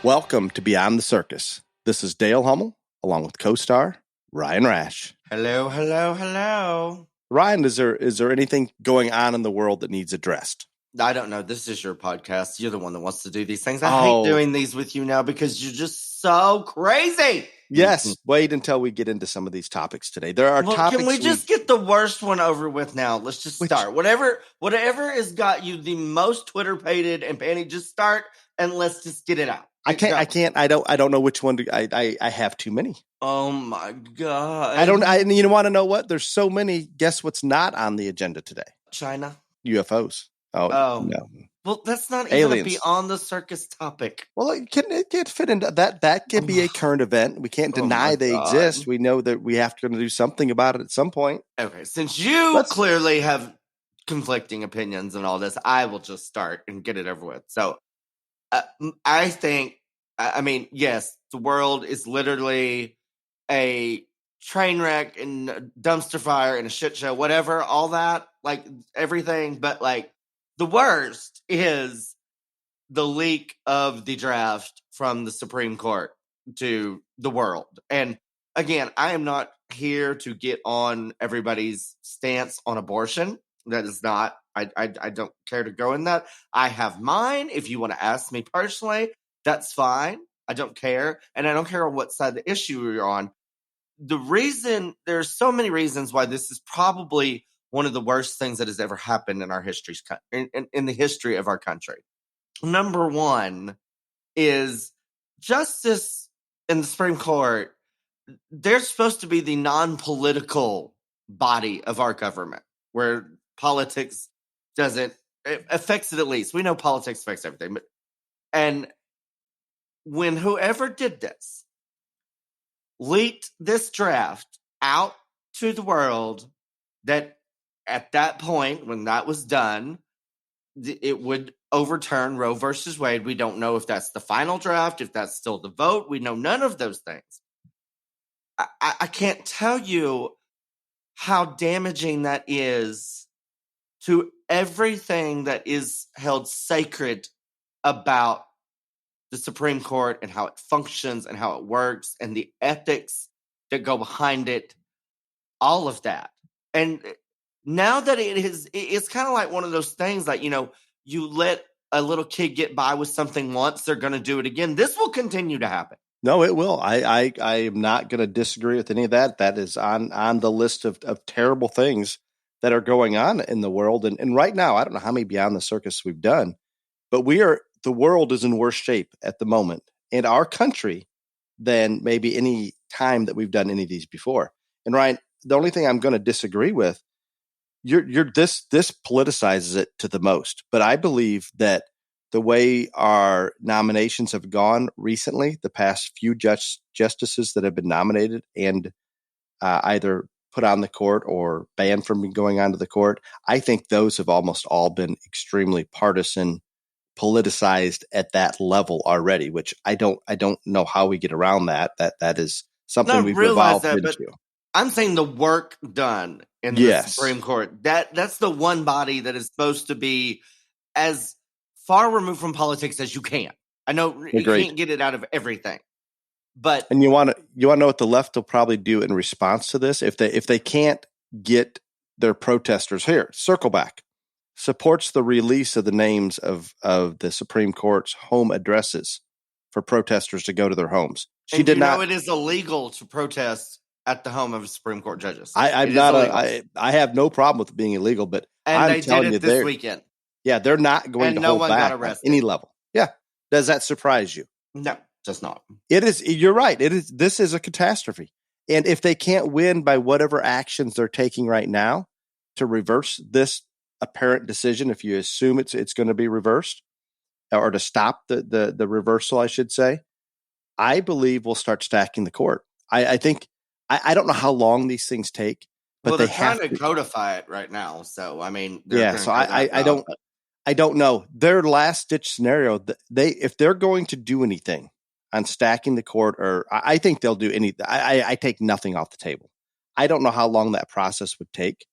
Welcome to Beyond the Circus. This is Dale Hummel, along with co-star Ryan Rash. Hello, hello, hello. Ryan, is there anything going on in the world that needs addressed? I don't know. This is your podcast. You're the one that wants to do these things. I hate doing these with you now because you're just so crazy. Yes. Wait until we get into some of these topics today. There are topics. Can we just get the worst one over with now? Let's just start. Whatever has got you the most Twitter pated and panty, just start and let's just get it out. I don't know which one I have too many. Oh my God. You want to know what? There's so many. Guess what's not on the agenda today? China. UFOs. Oh no. Well, that's not Aliens. even beyond the circus topic. Well, it can't fit into that. That can be a current event. We can't deny they exist. We know that we have to do something about it at some point. Okay, since you clearly have conflicting opinions and all this, I will just start and get it over with. So, I think, yes, the world is literally a train wreck and a dumpster fire and a shit show, whatever, all that, like everything, but like, the worst is the leak of the draft from the Supreme Court to the world. And again, I am not here to get on everybody's stance on abortion. That is not, I don't care to go in that. I have mine. If you want to ask me personally, that's fine. I don't care. And I don't care on what side of the issue you're on. There's so many reasons why this is probably one of the worst things that has ever happened in our history, in the history of our country. Number one is justice in the Supreme Court. They're supposed to be the non-political body of our government, where politics affects it at least. We know politics affects everything. And when whoever did this leaked this draft out to the world, that at that point, when that was done, it would overturn Roe versus Wade. We don't know if that's the final draft, if that's still the vote. We know none of those things. I can't tell you how damaging that is to everything that is held sacred about the Supreme Court and how it functions and how it works and the ethics that go behind it, all of that. And now that it's kind of like one of those things that, you let a little kid get by with something once, they're going to do it again. This will continue to happen. No, it will. I am not going to disagree with any of that. That is on the list of terrible things that are going on in the world. And right now, I don't know how many Beyond the Circus we've done, but the world is in worse shape at the moment in our country than maybe any time that we've done any of these before. And Ryan, the only thing I'm going to disagree with, this politicizes it to the most, but I believe that the way our nominations have gone recently, the past few justices that have been nominated and either put on the court or banned from going onto the court, I think those have almost all been extremely partisan, politicized at that level already, which I don't know how we get around that. That is something we've evolved into. I'm saying the work done in the Supreme Court, that's the one body that is supposed to be as far removed from politics as you can. I know you can't get it out of everything, but you want to know what the left will probably do in response to this if they can't get their protesters here. Circle back supports the release of the names of the Supreme Court's home addresses for protesters to go to their homes. She did not. It is illegal to protest at the home of Supreme Court judges. I have no problem with it being illegal, but I'm telling you, this weekend. Yeah, they're not going to hold back at any level. Yeah. Does that surprise you? No, does not. It is. You're right. This is a catastrophe. And if they can't win by whatever actions they're taking right now to reverse this apparent decision, if you assume it's going to be reversed or to stop the reversal, I should say, I believe we'll start stacking the court. I think, I don't know how long these things take, but they're trying to codify it right now. So, so I don't know. Their last ditch scenario, if they're going to do anything on stacking the court, or I think they'll do anything. I take nothing off the table. I don't know how long that process would take,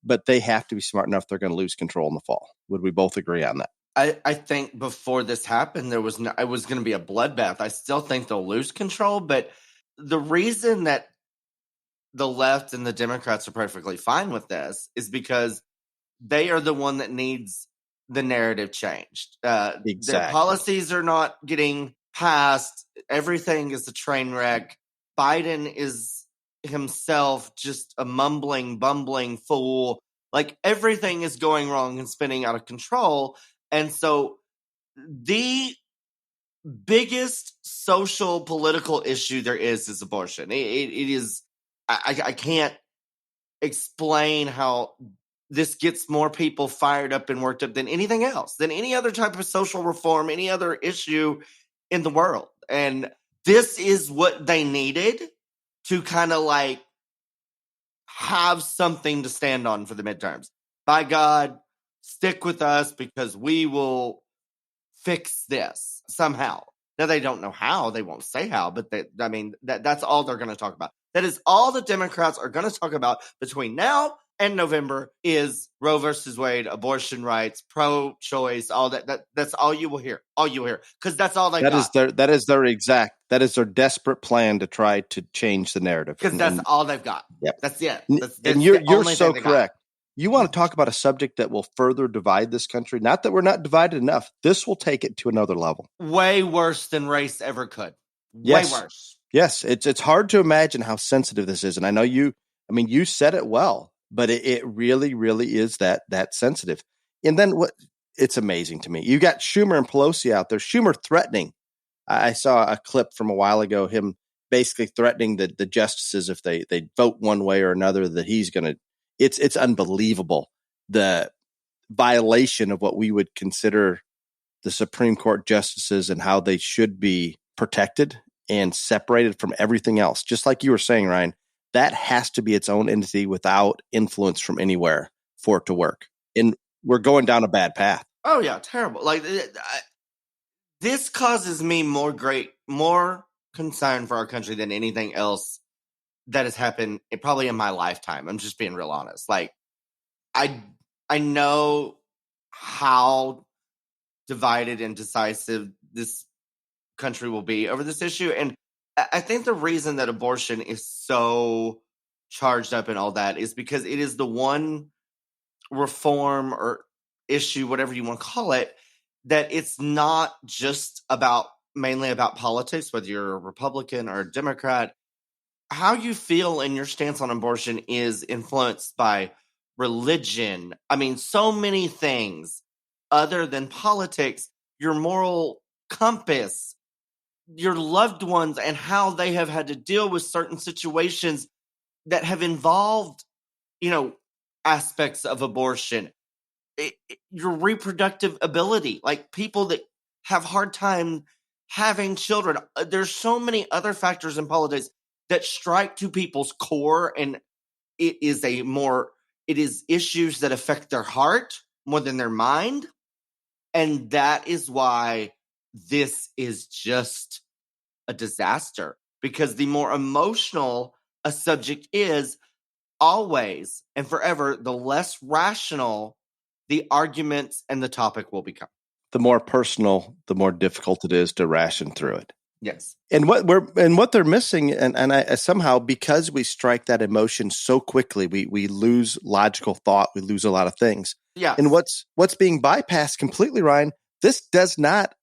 but they have to be smart enough. They're going to lose control in the fall. Would we both agree on that? I think before this happened, it was going to be a bloodbath. I still think they'll lose control, but the reason that the left and the Democrats are perfectly fine with this is because they are the one that needs the narrative changed. Their Exactly. policies are not getting passed. Everything is a train wreck. Biden is himself just a mumbling, bumbling fool. Like everything is going wrong and spinning out of control. And so the biggest social political issue there is abortion. It is. I can't explain how this gets more people fired up and worked up than anything else, than any other type of social reform, any other issue in the world. And this is what they needed to kind of like have something to stand on for the midterms. By God, stick with us because we will fix this somehow. Now they don't know how, they won't say how, but that's all they're going to talk about. That is all the Democrats are going to talk about between now and November is Roe versus Wade, abortion rights, pro-choice, all that. That's all you will hear. All you will hear, because that's all they got. That is their desperate plan to try to change the narrative. Because that's all they've got. Yep. That's it. And you're so correct. You want to talk about a subject that will further divide this country? Not that we're not divided enough. This will take it to another level. Way worse than race ever could. Yes. Way worse. Yes. It's hard to imagine how sensitive this is. And I know you said it well, but it really, really is that sensitive. And then it's amazing to me. You got Schumer and Pelosi out there. Schumer threatening. I saw a clip from a while ago, him basically threatening the justices if they vote one way or another that he's going to. It's unbelievable, the violation of what we would consider the Supreme Court justices and how they should be protected and separated from everything else. Just like you were saying, Ryan, that has to be its own entity without influence from anywhere for it to work. And we're going down a bad path. Oh yeah, terrible. Like this causes me more concern for our country than anything else that has happened probably in my lifetime. I'm just being real honest. Like I know how divided and decisive this country will be over this issue. And I think the reason that abortion is so charged up and all that is because it is the one reform or issue, whatever you want to call it, that it's not just mainly about politics, whether you're a Republican or a Democrat. How you feel and your stance on abortion is influenced by religion. I mean, so many things other than politics, your moral compass, your loved ones, and how they have had to deal with certain situations that have involved, aspects of abortion. Your reproductive ability, like people that have hard time having children. There's so many other factors in politics that strike to people's core, and it is issues that affect their heart more than their mind. And that is why this is just a disaster, because the more emotional a subject is, always and forever, the less rational the arguments and the topic will become. The more personal, the more difficult it is to ration through it. Yes. And what they're missing, and I somehow, because we strike that emotion so quickly, we lose logical thought, we lose a lot of things. Yeah. And what's being bypassed completely, Ryan, this does not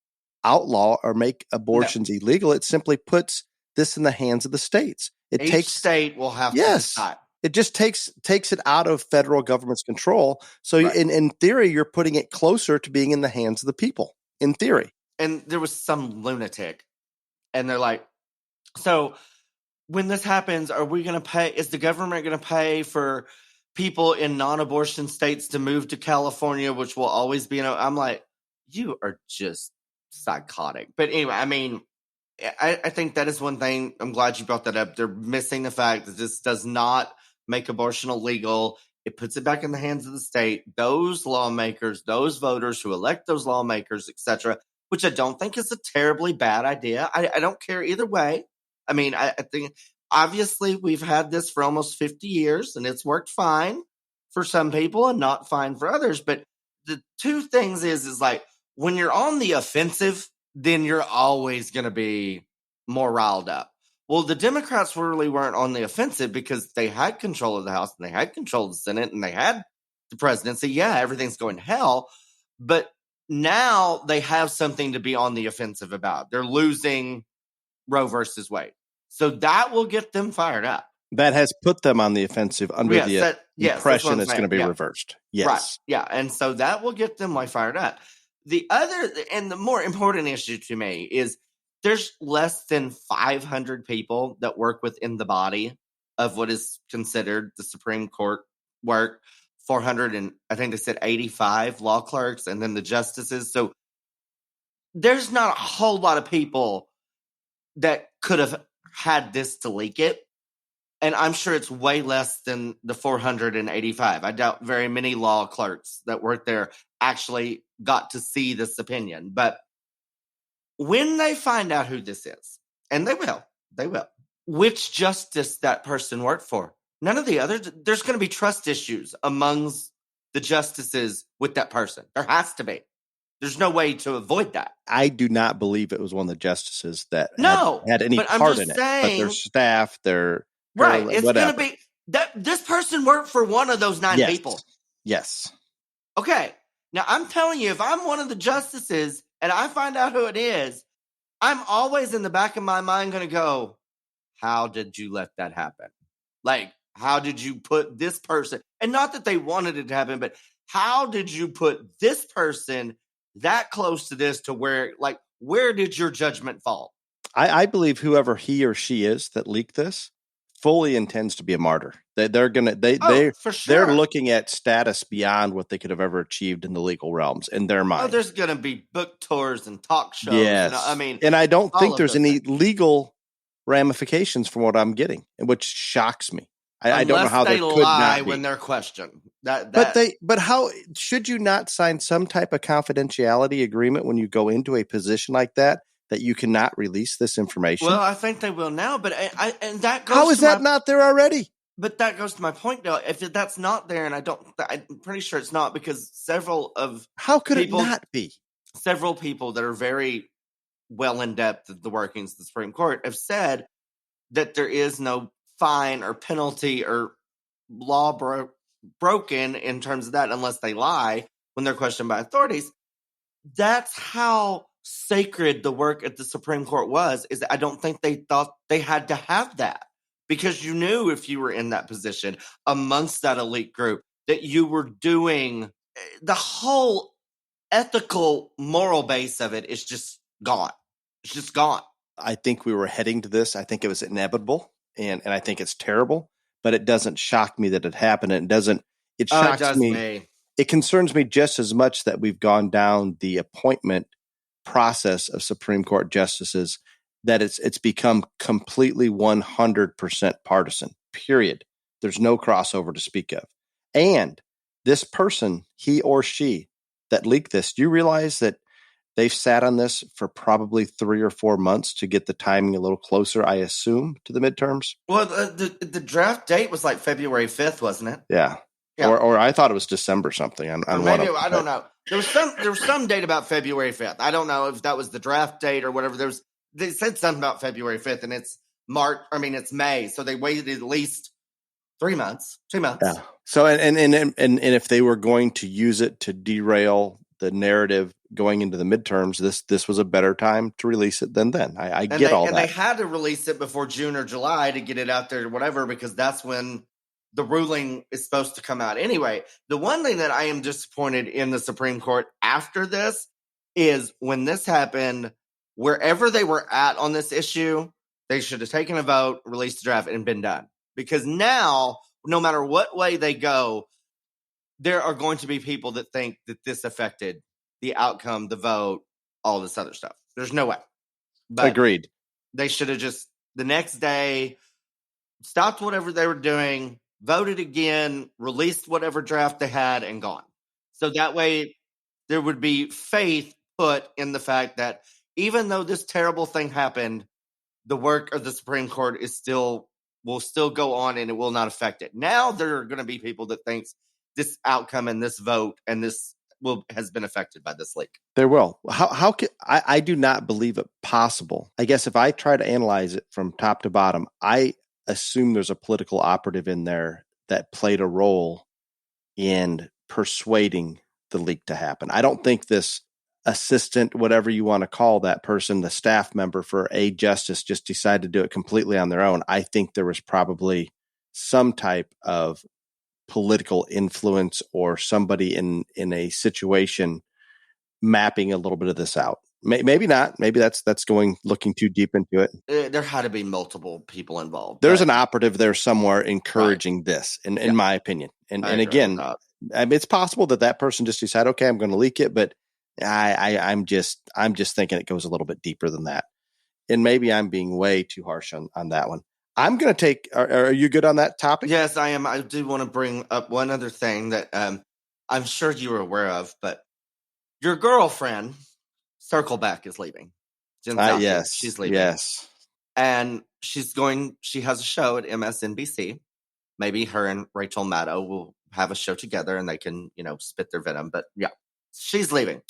outlaw or make abortions illegal. It simply puts this in the hands of the states. Each state will have to decide. It just takes it out of federal government's control. So right. in theory, you're putting it closer to being in the hands of the people, in theory. And there was some lunatic, and they're like, so when this happens, are we going to pay? Is the government going to pay for people in non-abortion states to move to California, which will always be, I'm like, you are just psychotic. But anyway, I mean, I think that is one thing. I'm glad you brought that up. They're missing the fact that this does not make abortion illegal. It puts it back in the hands of the state. Those lawmakers, those voters who elect those lawmakers, etc., which I don't think is a terribly bad idea. I don't care either way. I mean, I think obviously we've had this for almost 50 years and it's worked fine for some people and not fine for others. But the two things is like, when you're on the offensive, then you're always going to be more riled up. Well, the Democrats really weren't on the offensive because they had control of the House and they had control of the Senate and they had the presidency. Yeah, everything's going to hell. But now they have something to be on the offensive about. They're losing Roe versus Wade. So that will get them fired up. That has put them on the offensive under the impression it's going to be reversed. Yes. Right. Yeah. And so that will get them fired up. The other and the more important issue to me is there's less than 500 people that work within the body of what is considered the Supreme Court work. 400 and I think they said 85 law clerks and then the justices. So there's not a whole lot of people that could have had this to leak it. And I'm sure it's way less than the 485. I doubt very many law clerks that work there actually got to see this opinion. But when they find out who this is, and they will, which justice that person worked for, none of the others, there's going to be trust issues amongst the justices with that person. There has to be. There's no way to avoid that. I do not believe it was one of the justices that had any but part in it. But their staff, their right. It's going to be that this person worked for one of those 9 people. Yes. Okay. Now I'm telling you, if I'm one of the justices and I find out who it is, I'm always in the back of my mind going to go, how did you let that happen? Like, how did you put this person, and not that they wanted it to happen, but how did you put this person that close to this to where did your judgment fall? I believe whoever he or she is that leaked this fully intends to be a martyr. They're looking at status beyond what they could have ever achieved in the legal realms in their mind. Oh, there's going to be book tours and talk shows. Yes. And I don't think there's any legal ramifications from what I'm getting, which shocks me. I don't know how they could not be. When they're questioned. But how should you not sign some type of confidentiality agreement when you go into a position like that you cannot release this information? Well, I think they will now, but and that goes. How is that not there already? But that goes to my point, though. If that's not there, and I'm pretty sure it's not, because how could it not be? Several people that are very well in depth of the workings of the Supreme Court have said that there is no fine or penalty or law broken in terms of that unless they lie when they're questioned by authorities. That's how sacred the work at the Supreme Court was. Is I don't think they thought they had to have that, because you knew if you were in that position amongst that elite group that you were doing the whole ethical moral base of it is just gone. It's just gone. I think we were heading to this. I think it was inevitable. And I think it's terrible, but it doesn't shock me that it happened. It shocks me. It concerns me just as much that we've gone down the appointment process of Supreme Court justices, that it's become completely 100% partisan, period. There's no crossover to speak of. And this person, he or she that leaked this, do you realize that they've sat on this for probably 3 or 4 months to get the timing a little closer, I assume, to the midterms? Well, the draft date was like February 5th, wasn't it? Yeah. Or I thought it was December something. Maybe I don't know. There was some date about February 5th. I don't know if that was the draft date or whatever. They said something about February 5th, and it's it's May, so they waited at least 3 months, 2 months. Yeah. So and if they were going to use it to derail the narrative going into the midterms, this was a better time to release it than then. I get all that. And they had to release it before June or July to get it out there or whatever, because that's when the ruling is supposed to come out anyway. The one thing that I am disappointed in the Supreme Court after this is when this happened, wherever they were at on this issue, they should have taken a vote, released the draft, and been done. Because now, no matter what way they go, there are going to be people that think that this affected the outcome, the vote, all this other stuff. There's no way. But agreed. They should have just the next day stopped whatever they were doing, voted again, released whatever draft they had, and gone. So that way there would be faith put in the fact that even though this terrible thing happened, the work of the Supreme Court will still go on and it will not affect it. Now there are going to be people that thinks this outcome and this vote and this has been affected by this leak. There will. How can I do not believe it possible. I guess if I try to analyze it from top to bottom, I assume there's a political operative in there that played a role in persuading the leak to happen. I don't think this assistant, whatever you want to call that person, the staff member for a justice, just decided to do it completely on their own. I think there was probably some type of political influence or somebody in a situation mapping a little bit of this out. Maybe not. Maybe that's looking too deep into it. There had to be multiple people involved. There's an operative there somewhere encouraging this, in my opinion. And again, I mean, it's possible that person just decided, okay, I'm going to leak it, but I'm just thinking it goes a little bit deeper than that. And maybe I'm being way too harsh on that one. I'm going to take. Are you good on that topic? Yes, I am. I do want to bring up one other thing that I'm sure you were aware of, but your girlfriend, Circleback, is leaving. Yes, she's leaving. Yes, and she has a show at MSNBC. Maybe her and Rachel Maddow will have a show together, and they can, spit their venom. But yeah, she's leaving.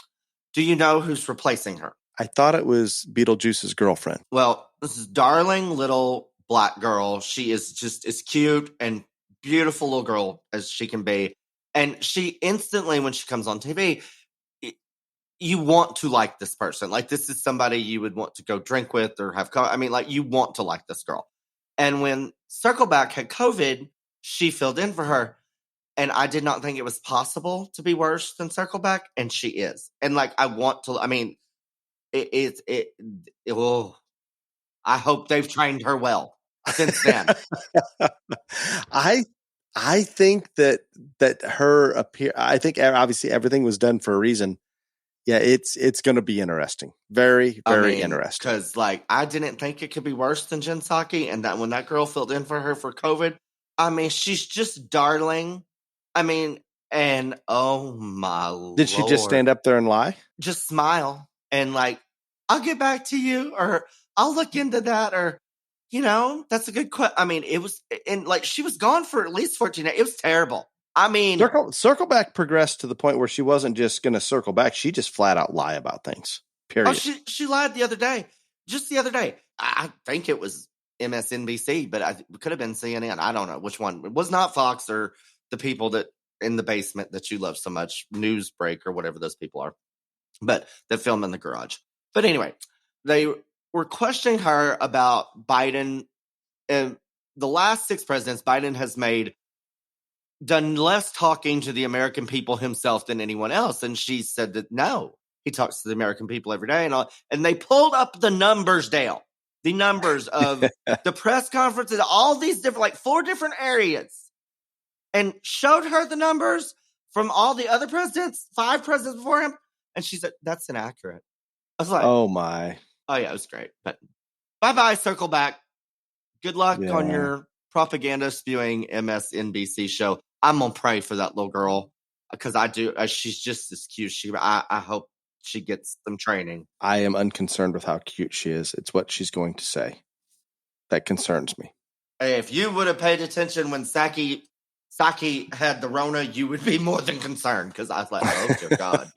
Do you know who's replacing her? I thought it was Beetlejuice's girlfriend. Well, this is darling little black girl. She is just as cute and beautiful little girl as she can be. And she instantly, when she comes on TV, you want to like this person. Like, this is somebody you would want to go drink with or have. You want to like this girl. And when Circleback had COVID, she filled in for her. And I did not think it was possible to be worse than Circleback. And she is. And I want to, I hope they've trained her well since then. I think that her I think obviously everything was done for a reason. Yeah, it's going to be interesting. Very, very interesting. Because I didn't think it could be worse than Jen Psaki, and that when that girl filled in for her for COVID, she's just darling. And oh my Lord. Did she just stand up there and lie? Just smile and I'll get back to you, or I'll look into that, or that's a good question. It was, and she was gone for at least 14 days. It was terrible. Circleback progressed to the point where she wasn't just going to circle back. She just flat out lie about things. Period. Oh, she lied the other day. Just the other day. I think it was MSNBC, but it could have been CNN. I don't know which one. It was not Fox or the people that in the basement that you love so much, Newsbreak or whatever those people are, but that film in the garage. But anyway, they were questioning her about Biden. And the last 6 presidents, Biden has done less talking to the American people himself than anyone else. And she said that no, he talks to the American people every day. And they pulled up the numbers, Dale, the numbers of the press conferences, all these different, 4 different areas, and showed her the numbers from all the other presidents, 5 presidents before him. And she said, that's inaccurate. I was like, oh my. Oh yeah, it was great. But bye-bye, Circleback. Good luck on your propaganda spewing MSNBC show. I'm going to pray for that little girl because I do. She's just as cute. I hope she gets some training. I am unconcerned with how cute she is. It's what she's going to say that concerns me. Hey, if you would have paid attention when Psaki had the Rona, you would be more than concerned because I was like, oh, dear God.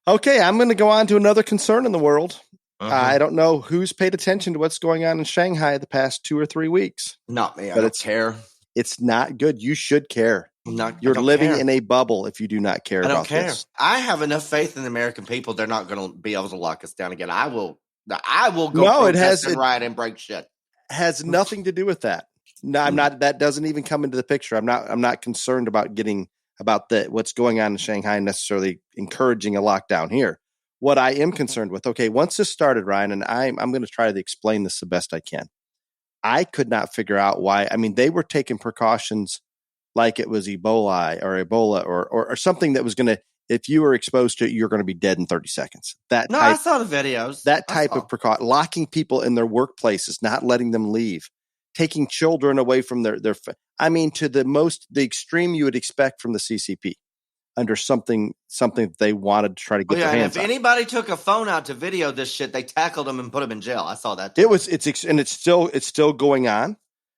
Okay, I'm going to go on to another concern in the world. I don't know who's paid attention to what's going on in Shanghai the past 2 or 3 weeks. Not me. I don't care. It's not good. You should care. You're living in a bubble if you do not care about this. I have enough faith in the American people. They're not going to be able to lock us down again. I will go protest and riot and break shit. Has nothing to do with that. No, I'm not. That doesn't even come into the picture. I'm not concerned about what's going on in Shanghai necessarily encouraging a lockdown here. What I am concerned with, okay, once this started, Ryan, and I'm going to try to explain this the best I can. I could not figure out why. They were taking precautions like it was Ebola or something that was going to, if you were exposed to it, you're going to be dead in 30 seconds. I saw the videos. That type of precaution, locking people in their workplaces, not letting them leave, taking children away from to the extreme you would expect from the CCP under something that they wanted to try to get their hands on. If anybody took a phone out to video this shit, they tackled them and put them in jail. I saw that. It's still going on.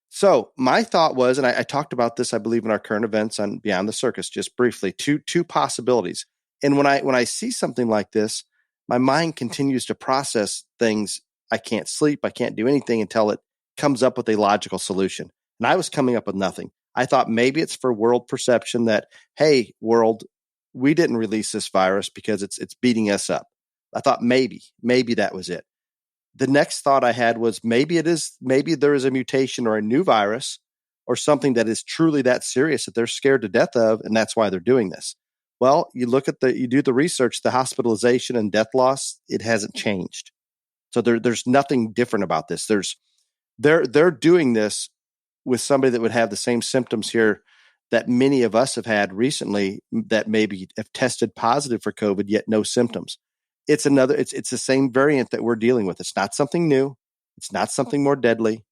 So my thought was, and I talked about this, I believe, in our current events on Beyond the Circus, just briefly, two possibilities. And when I see something like this, my mind continues to process things. I can't sleep. I can't do anything until it comes up with a logical solution. And I was coming up with nothing. I thought maybe it's for world perception that, hey, world, we didn't release this virus because it's beating us up. I thought maybe that was it. The next thought I had was maybe there is a mutation or a new virus or something that is truly that serious that they're scared to death of, and that's why they're doing this. Well, you do the research, the hospitalization and death loss, it hasn't changed. So there's nothing different about this. They're doing this with somebody that would have the same symptoms here that many of us have had recently that maybe have tested positive for COVID, yet no symptoms. It's the same variant that we're dealing with. It's not something new. It's not something more deadly.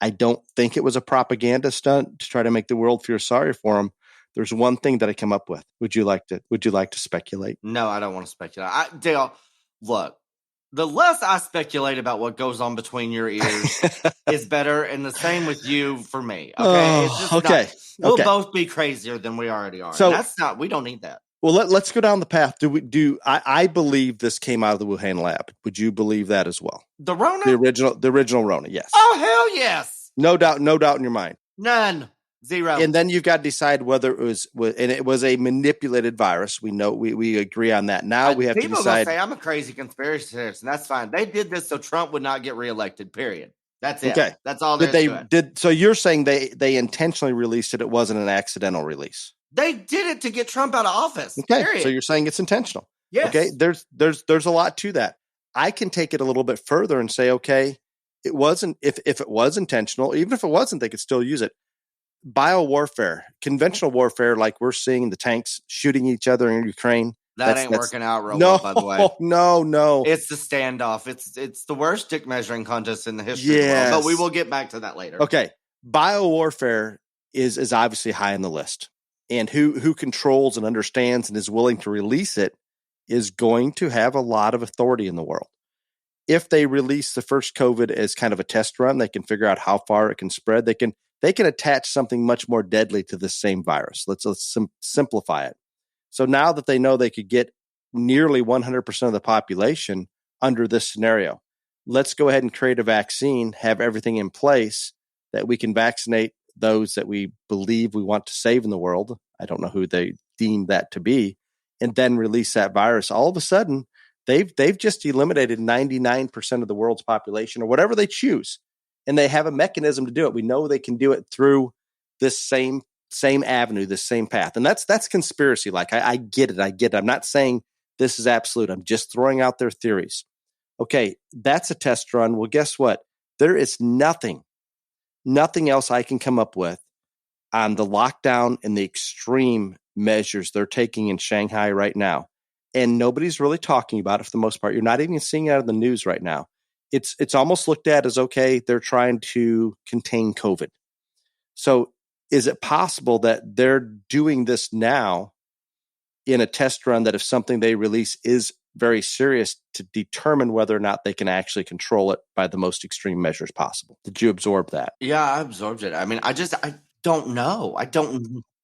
I don't think it was a propaganda stunt to try to make the world feel sorry for them. There's one thing that I come up with. Would you like to speculate? No, I don't want to speculate. Dale, look, the less I speculate about what goes on between your ears is better, and the same with you for me. Okay, it's just okay. We'll both be crazier than we already are. So we don't need that. Well, let's go down the path. I believe this came out of the Wuhan lab. Would you believe that as well? The Rona? The original Rona, yes. Oh, hell yes. No doubt in your mind. None. Zero. And then you've got to decide whether it was a manipulated virus. We know we agree on that. Now we have to decide. People gonna say I'm a crazy conspiracy theorist, and that's fine. They did this so Trump would not get reelected. Period. That's it. Okay. That's all So you're saying they intentionally released it? It wasn't an accidental release. They did it to get Trump out of office. Okay. Period. So you're saying it's intentional. Yes. Okay. There's a lot to that. I can take it a little bit further and say, okay, it wasn't. If it was intentional, even if it wasn't, they could still use it. Biowarfare, conventional warfare, like we're seeing the tanks shooting each other in Ukraine. That ain't working out real well, by the way. No. It's the standoff. It's the worst dick measuring contest in the history of the world. But we will get back to that later. Okay. Biowarfare is obviously high on the list. And who controls and understands and is willing to release it is going to have a lot of authority in the world. If they release the first COVID as kind of a test run, they can figure out how far it can spread. They can attach something much more deadly to this same virus. Let's simplify it. So now that they know they could get nearly 100% of the population under this scenario, let's go ahead and create a vaccine, have everything in place that we can vaccinate those that we believe we want to save in the world. I don't know who they deem that to be, and then release that virus. All of a sudden, they've just eliminated 99% of the world's population or whatever they choose. And they have a mechanism to do it. We know they can do it through this same avenue, this same path. And that's conspiracy. Like I get it. I'm not saying this is absolute. I'm just throwing out their theories. Okay, that's a test run. Well, guess what? There is nothing else I can come up with on the lockdown and the extreme measures they're taking in Shanghai right now. And nobody's really talking about it for the most part. You're not even seeing it out of the news right now. It's almost looked at as, okay, they're trying to contain COVID. So is it possible that they're doing this now in a test run that if something they release is very serious to determine whether or not they can actually control it by the most extreme measures possible? Did you absorb that? Yeah, I absorbed it. I mean, I don't know.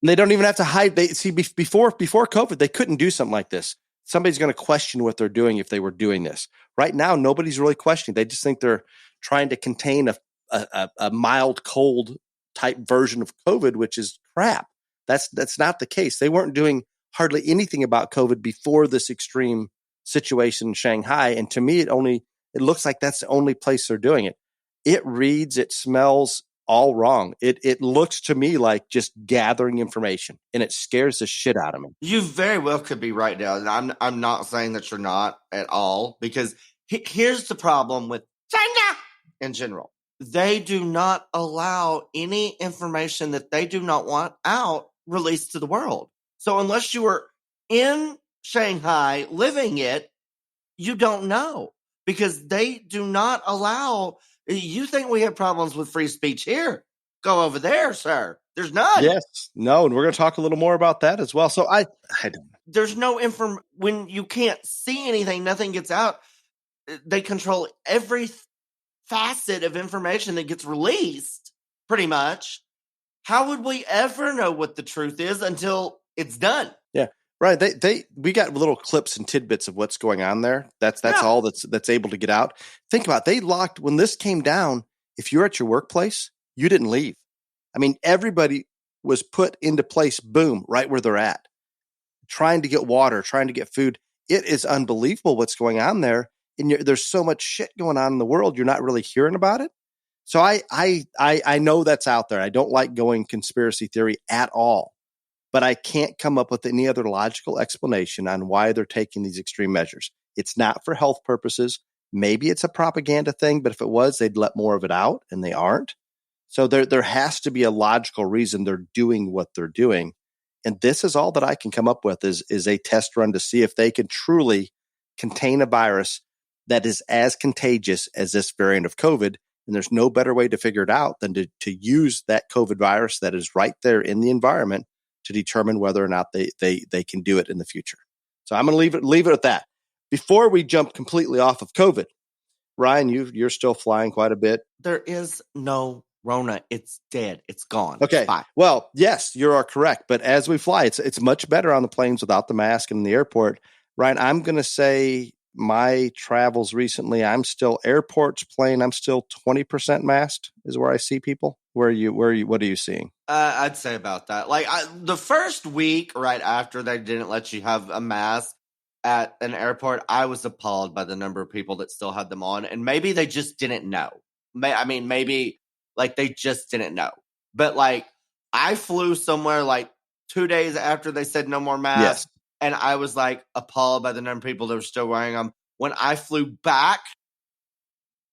They don't even have to hide. Before COVID, they couldn't do something like this. Somebody's going to question what they're doing if they were doing this. Right now, nobody's really questioning. They just think they're trying to contain a mild cold type version of COVID, which is crap. That's not the case. They weren't doing hardly anything about COVID before this extreme situation in Shanghai. And to me, it looks like that's the only place they're doing it. It reads, it smells all wrong. It looks to me like just gathering information, and it scares the shit out of me. You very well could be right now, and I'm not saying that you're not at all, because here's the problem with China in general. They do not allow any information that they do not want out released to the world. So unless you are in Shanghai living it, you don't know, because they do not allow. You think we have problems with free speech here? Go over there, sir. There's none. Yes. No, and we're going to talk a little more about that as well. So I don't know. There's no when you can't see anything, nothing gets out. They control every facet of information that gets released, pretty much. How would we ever know what the truth is until it's done? Yeah. Right. We got little clips and tidbits of what's going on there. That's Yeah. all that's able to get out. Think about it, they locked when this came down. If you're at your workplace, you didn't leave. I mean, everybody was put into place, boom, right where they're at, trying to get water, trying to get food. It is unbelievable what's going on there. And there's so much shit going on in the world. You're not really hearing about it. So I know that's out there. I don't like going conspiracy theory at all, but I can't come up with any other logical explanation on why they're taking these extreme measures. It's not for health purposes. Maybe it's a propaganda thing, but if it was, they'd let more of it out, and they aren't. So there has to be a logical reason they're doing what they're doing. And this is all that I can come up with is a test run to see if they can truly contain a virus that is as contagious as this variant of COVID. And there's no better way to figure it out than to use that COVID virus that is right there in the environment to determine whether or not they can do it in the future. So I'm going to leave it at that. Before we jump completely off of COVID, Ryan, you're still flying quite a bit. There is no Rona. It's dead. It's gone. Okay. Bye. Well, yes, you are correct. But as we fly, it's much better on the planes without the mask and in the airport. Ryan, I'm going to say my travels recently, I'm still airports, plane, I'm still 20% masked is where I see people. What are you seeing? I'd say about that. Like the first week right after they didn't let you have a mask at an airport, I was appalled by the number of people that still had them on, and maybe they just didn't know. Maybe like they just didn't know. But like I flew somewhere like 2 days after they said no more masks, Yes. and I was like appalled by the number of people that were still wearing them. When I flew back,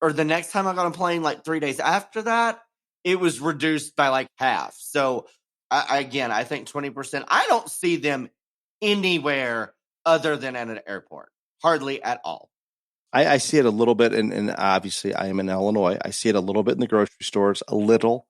or the next time I got on a plane, like 3 days after that, it was reduced by like half. So I think 20%. I don't see them anywhere other than at an airport, hardly at all. I see it a little bit, and obviously I am in Illinois. I see it a little bit in the grocery stores, a little,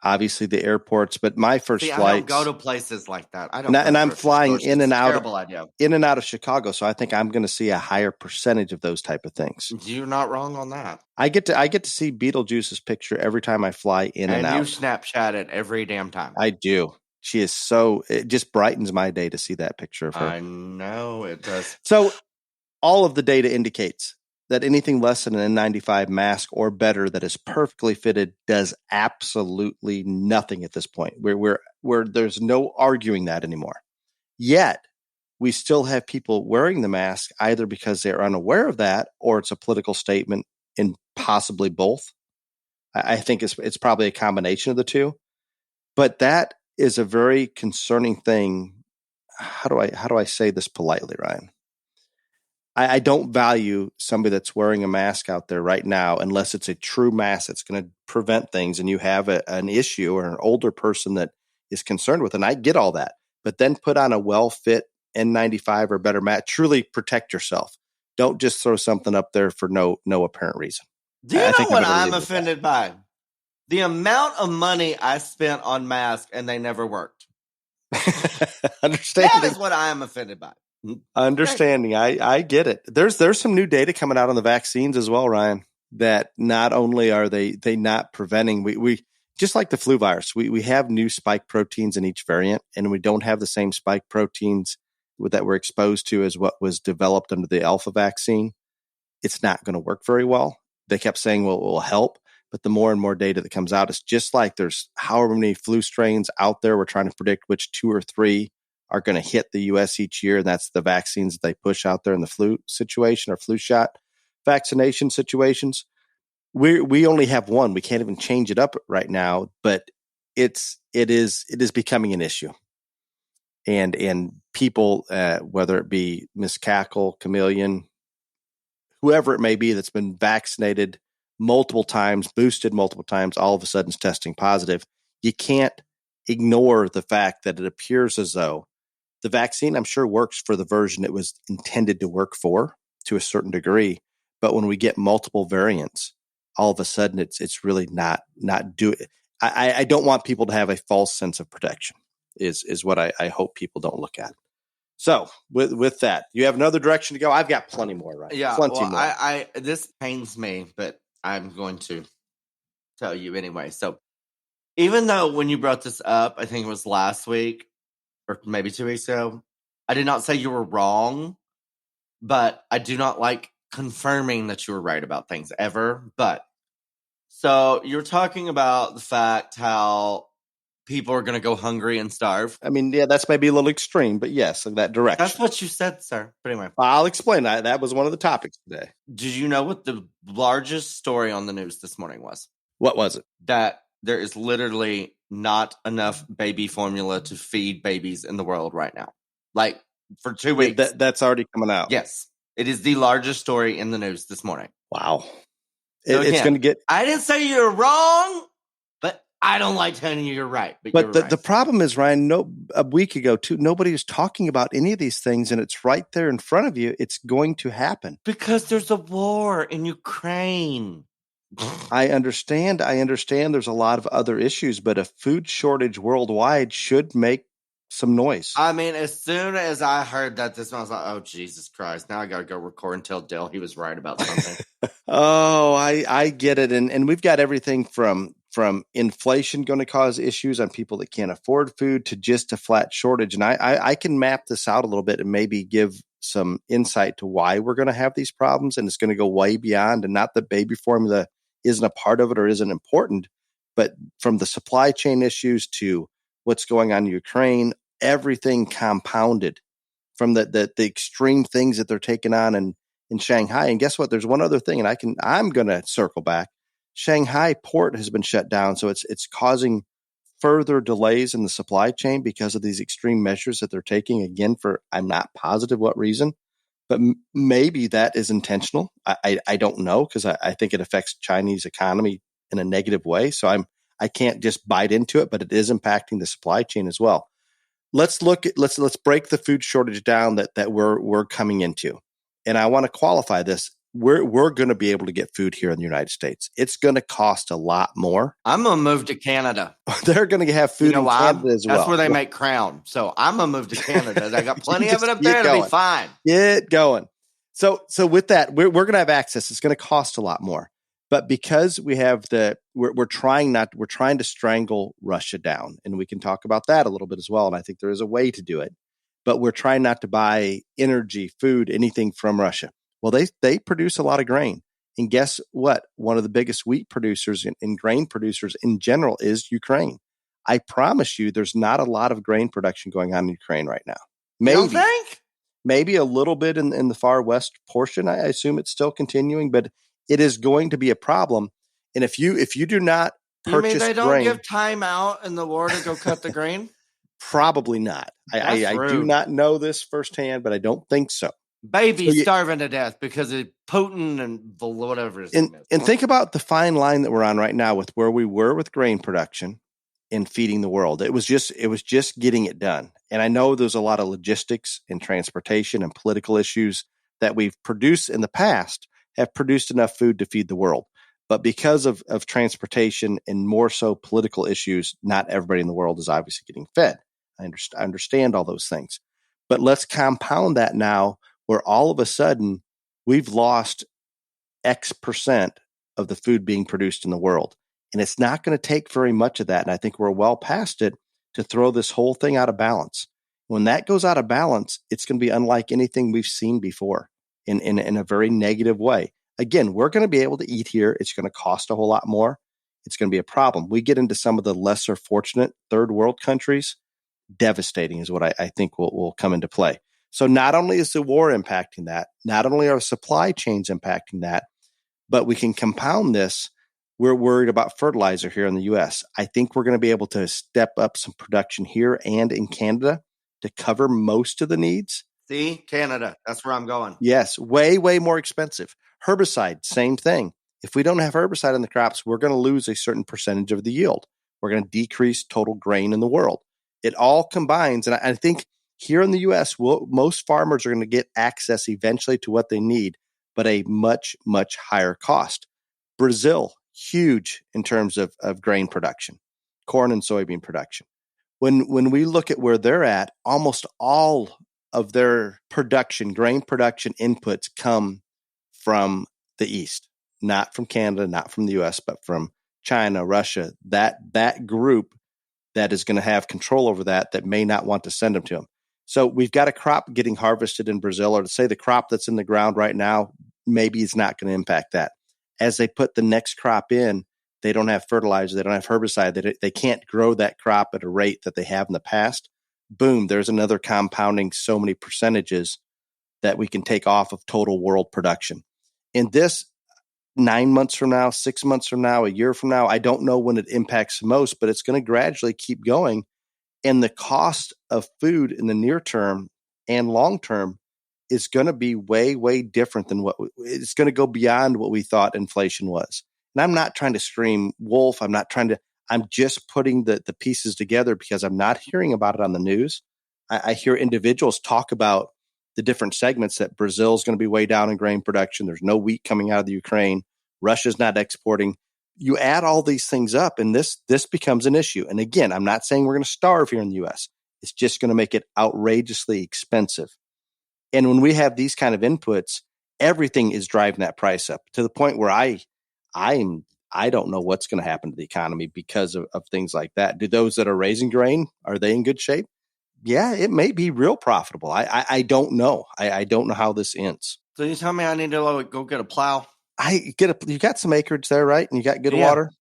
obviously the airports. But my first See, I don't go flights, to places like that. I don't go and to I'm grocery flying stores. It's a terrible idea. in and out of Chicago, so I think I'm going to see a higher percentage of those type of things. You're not wrong on that. I get to see Beetlejuice's picture every time I fly in and And you out. Snapchat it every damn time. I do. She is it just brightens my day to see that picture of her. I know it does. So all of the data indicates that anything less than an N95 mask or better that is perfectly fitted does absolutely nothing at this point. Where there's no arguing that anymore. Yet we still have people wearing the mask either because they're unaware of that or it's a political statement, and possibly both. I think it's probably a combination of the two. But that is a very concerning thing. How do I say this politely, Ryan? I don't value somebody that's wearing a mask out there right now unless it's a true mask that's going to prevent things and you have an issue or an older person that is concerned with it. And I get all that. But then put on a well-fit N95 or better mask. Truly protect yourself. Don't just throw something up there for no apparent reason. Do you I know think what I'm I'm offended by? The amount of money I spent on masks and they never worked. Understanding. That is what I am offended by. Understanding. I get it. There's some new data coming out on the vaccines as well, Ryan, that not only are they not preventing, we just like the flu virus, we have new spike proteins in each variant, and we don't have the same spike proteins that we're exposed to as what was developed under the alpha vaccine. It's not going to work very well. They kept saying, well, it will help. But the more and more data that comes out, it's just like there's however many flu strains out there. We're trying to predict which 2 or 3 are going to hit the U.S. each year. And that's the vaccines that they push out there in the flu situation or flu shot vaccination situations. We only have one. We can't even change it up right now, but it is becoming an issue. And people, whether it be Miss Cackle, Chameleon, whoever it may be that's been vaccinated multiple times, boosted multiple times, all of a sudden is testing positive. You can't ignore the fact that it appears as though the vaccine, I'm sure, works for the version it was intended to work for to a certain degree. But when we get multiple variants, all of a sudden it's really not doing. I don't want people to have a false sense of protection is what I hope people don't look at. So with that, you have another direction to go. I've got plenty more, right? Yeah, Plenty well, more. I this pains me, but I'm going to tell you anyway. So even though when you brought this up, I think it was last week or maybe 2 weeks ago, I did not say you were wrong, but I do not like confirming that you were right about things ever. But so you're talking about the fact how people are going to go hungry and starve. I mean, yeah, that's maybe a little extreme, but yes, in that direction. That's what you said, sir. But anyway, I'll explain that. That was one of the topics today. did you know what the largest story on the news this morning was? What was it? That there is literally not enough baby formula to feed babies in the world right now. Like for 2 weeks. Yeah, that's already coming out. Yes. It is the largest story in the news this morning. Wow. So It's going to get... I didn't say you're wrong, but I don't like telling you you're right. But the problem is, Ryan, a week ago, too, nobody was talking about any of these things, and it's right there in front of you. It's going to happen. Because there's a war in Ukraine. I understand. There's a lot of other issues, but a food shortage worldwide should make some noise. I mean, as soon as I heard that, I was like, oh, Jesus Christ. Now I got to go record and tell Dale he was right about something. Oh, I get it. And we've got everything from inflation going to cause issues on people that can't afford food to just a flat shortage. And I can map this out a little bit and maybe give some insight to why we're going to have these problems. And it's going to go way beyond, and not that baby formula isn't a part of it or isn't important, but from the supply chain issues to what's going on in Ukraine, everything compounded from the extreme things that they're taking on in Shanghai. And guess what? There's one other thing, and I'm going to circle back. Shanghai port has been shut down, so it's causing further delays in the supply chain because of these extreme measures that they're taking. Again, for I'm not positive what reason, but maybe that is intentional. I don't know, because I think it affects Chinese economy in a negative way. So I can't just bite into it, but it is impacting the supply chain as well. Let's break the food shortage down that we're coming into. And I want to qualify this. We're going to be able to get food here in the United States. It's going to cost a lot more. I'm going to move to Canada. They're going to have food in Canada as well. That's where they make Crown. So I'm going to move to Canada. They got plenty of it up there. It'll be fine. Get going. So with that, we're going to have access. It's going to cost a lot more. But because we have we're trying to strangle Russia down, and we can talk about that a little bit as well. And I think there is a way to do it, but we're trying not to buy energy, food, anything from Russia. Well, they produce a lot of grain, and guess what? One of the biggest wheat producers and grain producers in general is Ukraine. I promise you, there's not a lot of grain production going on in Ukraine right now. Maybe. You don't think? Maybe a little bit in the far west portion. I assume it's still continuing, but it is going to be a problem. And if you do not purchase grain, they don't grain, give time out in the war to go cut the grain? Probably not. I do not know this firsthand, but I don't think so. Babies starving to death because of Putin and whatever his name is. And think about the fine line that we're on right now with where we were with grain production and feeding the world. It was just getting it done. And I know there's a lot of logistics and transportation and political issues that we've produced in the past have produced enough food to feed the world. But because of transportation and more so political issues, not everybody in the world is obviously getting fed. I understand all those things. But let's compound that now, where all of a sudden we've lost X percent of the food being produced in the world. And it's not going to take very much of that. And I think we're well past it to throw this whole thing out of balance. When that goes out of balance, it's going to be unlike anything we've seen before in a very negative way. Again, we're going to be able to eat here. It's going to cost a whole lot more. It's going to be a problem. We get into some of the lesser fortunate third world countries, devastating is what I think will come into play. So not only is the war impacting that, not only are supply chains impacting that, but we can compound this. We're worried about fertilizer here in the U.S. I think we're going to be able to step up some production here and in Canada to cover most of the needs. See, Canada, that's where I'm going. Yes, way, way more expensive. Herbicide, same thing. If we don't have herbicide in the crops, we're going to lose a certain percentage of the yield. We're going to decrease total grain in the world. It all combines. And I think here in the U.S., most farmers are going to get access eventually to what they need, but a much, much higher cost. Brazil, huge in terms of grain production, corn and soybean production. When we look at where they're at, almost all of their production, grain production inputs come from the East, not from Canada, not from the U.S., but from China, Russia, that group that is going to have control over that may not want to send them to them. So we've got a crop getting harvested in Brazil, or to say the crop that's in the ground right now, maybe it's not going to impact that. As they put the next crop in, they don't have fertilizer, they don't have herbicide, they can't grow that crop at a rate that they have in the past. Boom, there's another compounding so many percentages that we can take off of total world production. In this 9 months from now, 6 months from now, a year from now, I don't know when it impacts the most, but it's going to gradually keep going. And the cost of food in the near term and long term is going to be way, way different than it's going to go beyond what we thought inflation was. And I'm not trying to scream wolf. I'm just putting the pieces together because I'm not hearing about it on the news. I hear individuals talk about the different segments that Brazil's going to be way down in grain production. There's no wheat coming out of the Ukraine. Russia's not exporting. You add all these things up and this becomes an issue. And again, I'm not saying we're going to starve here in the US. It's just going to make it outrageously expensive. And when we have these kind of inputs, everything is driving that price up to the point where I don't know what's going to happen to the economy because of things like that. Do those that are raising grain, are they in good shape? Yeah, it may be real profitable. I don't know. I don't know how this ends. So you tell me I need to go get a plow? You got some acreage there, right? And you got good water.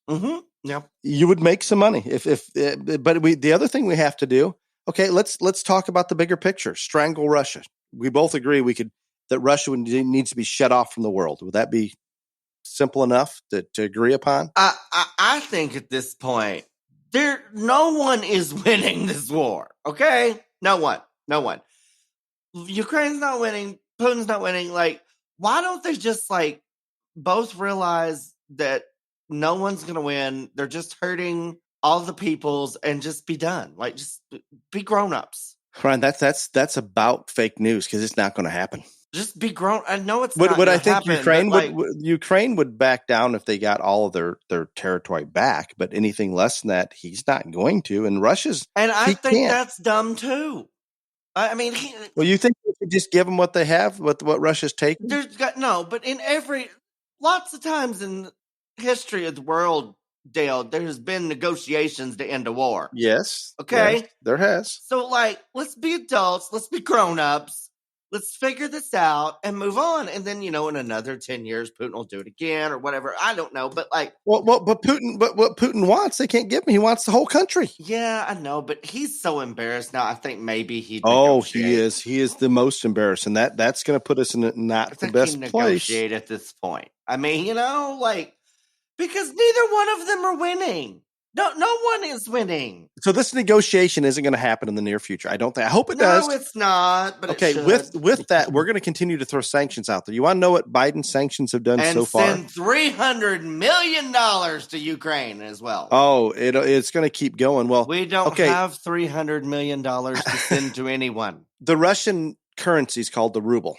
Mm-hmm. Yeah. You would make some money the other thing we have to do. Okay, let's talk about the bigger picture. Strangle Russia. We both agree that Russia needs to be shut off from the world. Would that be simple enough to agree upon? I think at this point, no one is winning this war. Okay, no one. Ukraine's not winning. Putin's not winning. Like, why don't they just both realize that no one's going to win? They're just hurting all the peoples and just be done. Like, just be grown-ups. Ryan, that's about fake news because it's not going to happen. Just be grown. I know it's not Would I think happen, Ukraine would back down if they got all of their territory back, but anything less than that, he's not going to. And Russia's and I think that's dumb too. I mean, you think we could just give them what they have, what Russia's taking? But lots of times in history of the world, Dale, there's been negotiations to end a war. Yes. Okay. Yes, there has. So let's be adults. Let's be grown-ups. Let's figure this out and move on. And then, in another 10 years, Putin will do it again or whatever. I don't know. But but what Putin wants, they can't give him. He wants the whole country. Yeah, I know. But he's so embarrassed now. I think maybe he'd negotiate. He is. He is the most embarrassed. And that's going to put us in not the best place. Negotiate at this point. I mean, because neither one of them are winning. No one is winning. So this negotiation isn't going to happen in the near future. I don't think. I hope it does. No, it's not. But okay, with that, we're going to continue to throw sanctions out there. You want to know what Biden's sanctions have done so far? And send $300 million to Ukraine as well. Oh, it's going to keep going. Well, we don't have $300 million to send to anyone. The Russian currency is called the ruble.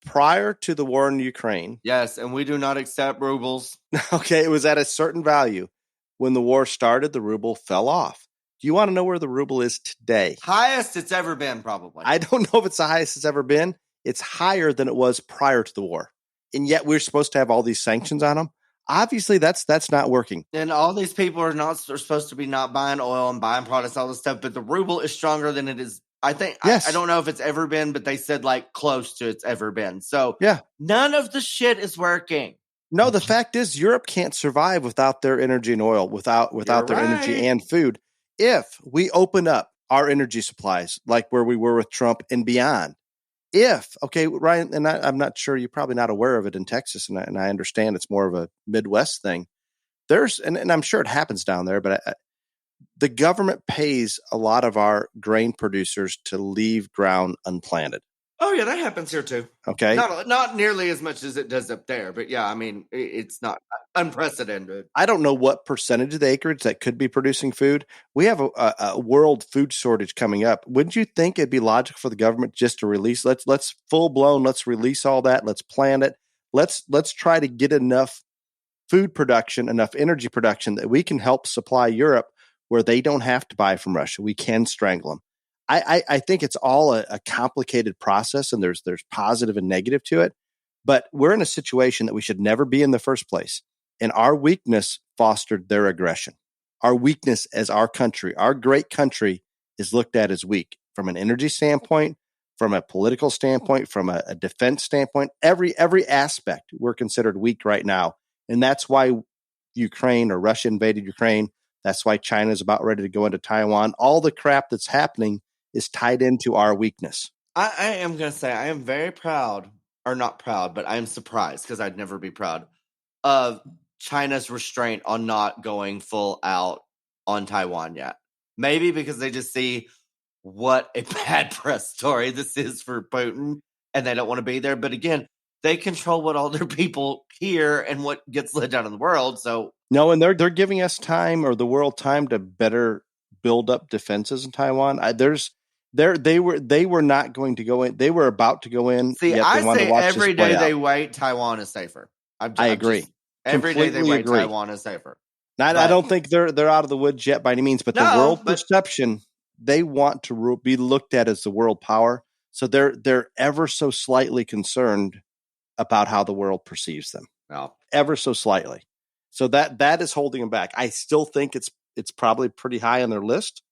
Prior to the war in Ukraine, yes, and we do not accept rubles. Okay, it was at a certain value. When the war started, the ruble fell off. Do you want to know where the ruble is today? Highest it's ever been, probably. I don't know if it's the highest it's ever been. It's higher than it was prior to the war. And yet we're supposed to have all these sanctions on them. Obviously, that's not working. And all these people are supposed to be not buying oil and buying products, all this stuff. But the ruble is stronger than it is. I think, yes. I don't know if it's ever been, but they said close to it's ever been. So yeah, none of the shit is working. No, the fact is Europe can't survive without their energy and oil, without their energy and food. If we open up our energy supplies, like where we were with Trump and beyond, Ryan, and I'm not sure, you're probably not aware of it in Texas, and I understand it's more of a Midwest thing. And I'm sure it happens down there, but the government pays a lot of our grain producers to leave ground unplanted. Oh, yeah, that happens here, too. Okay. Not nearly as much as it does up there. But, yeah, I mean, it's not unprecedented. I don't know what percentage of the acreage that could be producing food. We have a world food shortage coming up. Wouldn't you think it'd be logical for the government just to release? Let's full-blown, let's release all that. Let's plant it. Let's try to get enough food production, enough energy production that we can help supply Europe where they don't have to buy from Russia. We can strangle them. I think it's all a complicated process, and there's positive and negative to it. But we're in a situation that we should never be in the first place. And our weakness fostered their aggression. Our weakness as our country, our great country, is looked at as weak from an energy standpoint, from a political standpoint, from a defense standpoint, every aspect we're considered weak right now. And that's why Ukraine or Russia invaded Ukraine. That's why China is about ready to go into Taiwan. All the crap that's happening is tied into our weakness. I am going to say I am very proud, or not proud, but I am surprised, because I'd never be proud, of China's restraint on not going full out on Taiwan yet. Maybe because they just see what a bad press story this is for Putin, and they don't want to be there. But again, they control what all their people hear and what gets let down in the world. So no, and they're giving us time, or the world time, to better build up defenses in Taiwan. They were not going to go in. They were about to go in. See, yet I they wanted say to watch every this play day out. they wait, Taiwan is safer. I agree. Every day they Completely wait, agree. Taiwan is safer. Now, I don't think they're out of the woods yet by any means, but the world perception, they want to be looked at as the world power. So they're ever so slightly concerned about how the world perceives them. No. Ever so slightly. So that is holding them back. I still think it's probably pretty high on their list,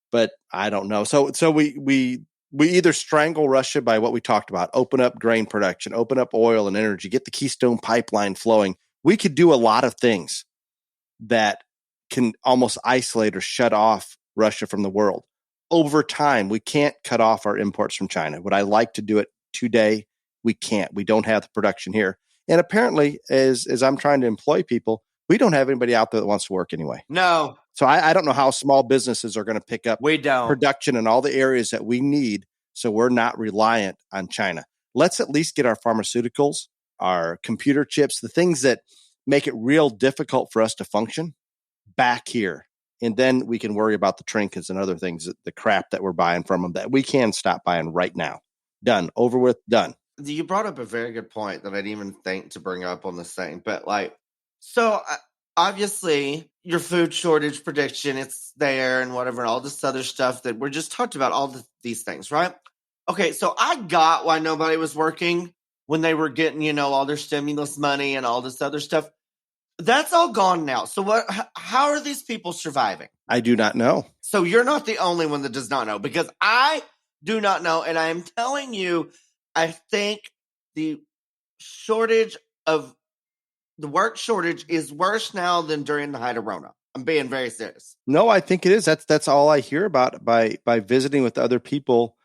but I don't know. So we either strangle Russia by what we talked about, open up grain production, open up oil and energy, get the Keystone pipeline flowing. We could do a lot of things that can almost isolate or shut off Russia from the world. Over time, we can't cut off our imports from China. Would I like to do it today? We can't. We don't have the production here. And apparently, as I'm trying to employ people, we don't have anybody out there that wants to work anyway. No. So I don't know how small businesses are going to pick up production in all the areas that we need, so we're not reliant on China. Let's at least get our pharmaceuticals, our computer chips, the things that make it real difficult for us to function back here. And then we can worry about the trinkets and other things, the crap that we're buying from them that we can stop buying right now. Done. Over with. Done. You brought up a very good point that I didn't even think to bring up on this thing. But so obviously your food shortage prediction, it's there and whatever, and all this other stuff that we're just talked about, all these things, right? Okay, so I got why nobody was working when they were getting, all their stimulus money and all this other stuff. That's all gone now. So how are these people surviving? I do not know. So you're not the only one that does not know, because I do not know. And I am telling you, I think the work shortage is worse now than during the height of Rona. I'm being very serious. No, I think it is. That's all I hear about by visiting with other people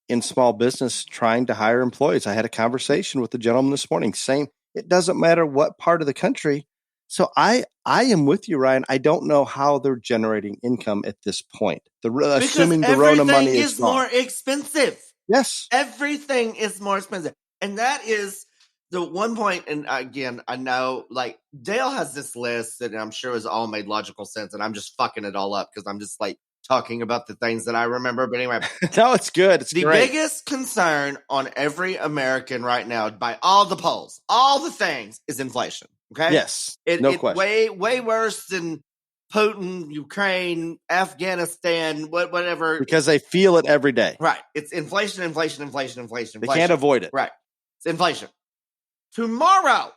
in small business trying to hire employees. I had a conversation with the gentleman this morning saying it doesn't matter what part of the country. So I am with you, Ryan. I don't know how they're generating income at this point. Assuming the Rona money is gone. More expensive. Yes. Everything is more expensive. And that is the one point. And again, I know Dale has this list that I'm sure has all made logical sense. And I'm just fucking it all up because I'm just talking about the things that I remember. But anyway. No, it's good. It's the great. biggest concern on every American right now, by all the polls, all the things, is inflation. Okay. Yes. No question. Way worse than Putin, Ukraine, Afghanistan, whatever. Because they feel it every day. Right. It's inflation. They can't avoid it. Right. It's inflation. Tomorrow,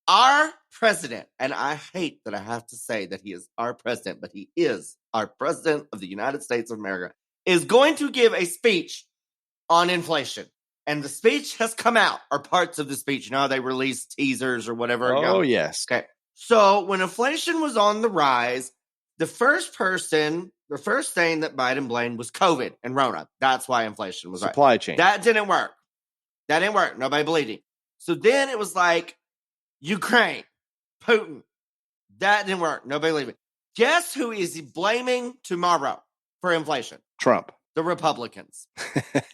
our president, and I hate that I have to say that he is our president, but he is our president of the United States of America, is going to give a speech on inflation. And the speech has come out, or parts of the speech. They release teasers or whatever. Oh, yes. Okay. So when inflation was on the rise, the first thing that Biden blamed was COVID and Rona. That's why inflation was supply chain. That didn't work. Nobody believed him. So then it was Ukraine, Putin. That didn't work. Nobody believed it. Guess who is he blaming tomorrow for inflation? Trump. The Republicans.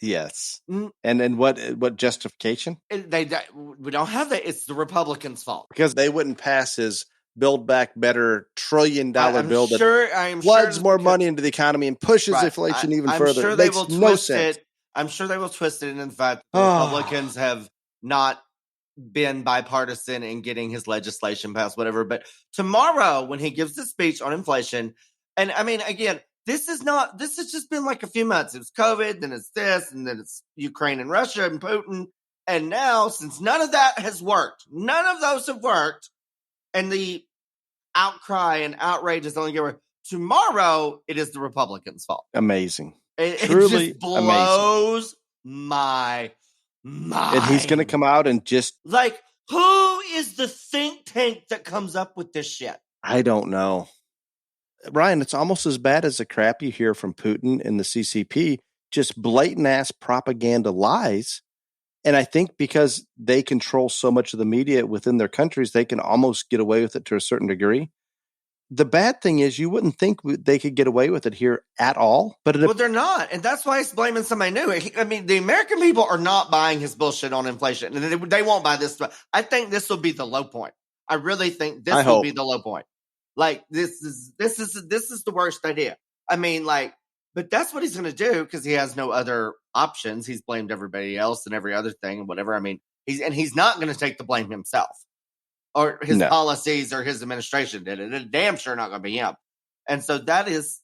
Yes. And what justification? We don't have that. It's the Republicans' fault. Because they wouldn't pass his Build Back Better $1 trillion bill that floods more money into the economy and pushes inflation even further. Sure, it makes no sense. I'm sure they will twist it. And in fact, the Republicans have not been bipartisan in getting his legislation passed, whatever. But tomorrow, when he gives the speech on inflation, and I mean, again, this has just been a few months. It was COVID, then it's this, and then it's Ukraine and Russia and Putin. And now, since none of that has worked, none of those have worked, and the outcry and outrage is only going to work, tomorrow it is the Republicans' fault. Amazing. It Truly just amazing. blows my mind. And he's going to come out and just like, who is the think tank that comes up with this shit? I don't know. Ryan, it's almost as bad as the crap you hear from Putin and the CCP, just blatant ass propaganda lies. And I think because they control so much of the media within their countries, they can almost get away with it to a certain degree. The bad thing is you wouldn't think they could get away with it here at all. But well, they're not. And that's why he's blaming somebody new. I mean, the American people are not buying his bullshit on inflation. And they won't buy this. I think this will be the low point. I really think this will be the low point. Like, this is the worst idea. I mean, like, but that's what he's going to do because he has no other options. He's blamed everybody else and every other thing and whatever. I mean, he's not going to take the blame himself or his policies or his administration did it. It's damn sure not going to be him. And so that is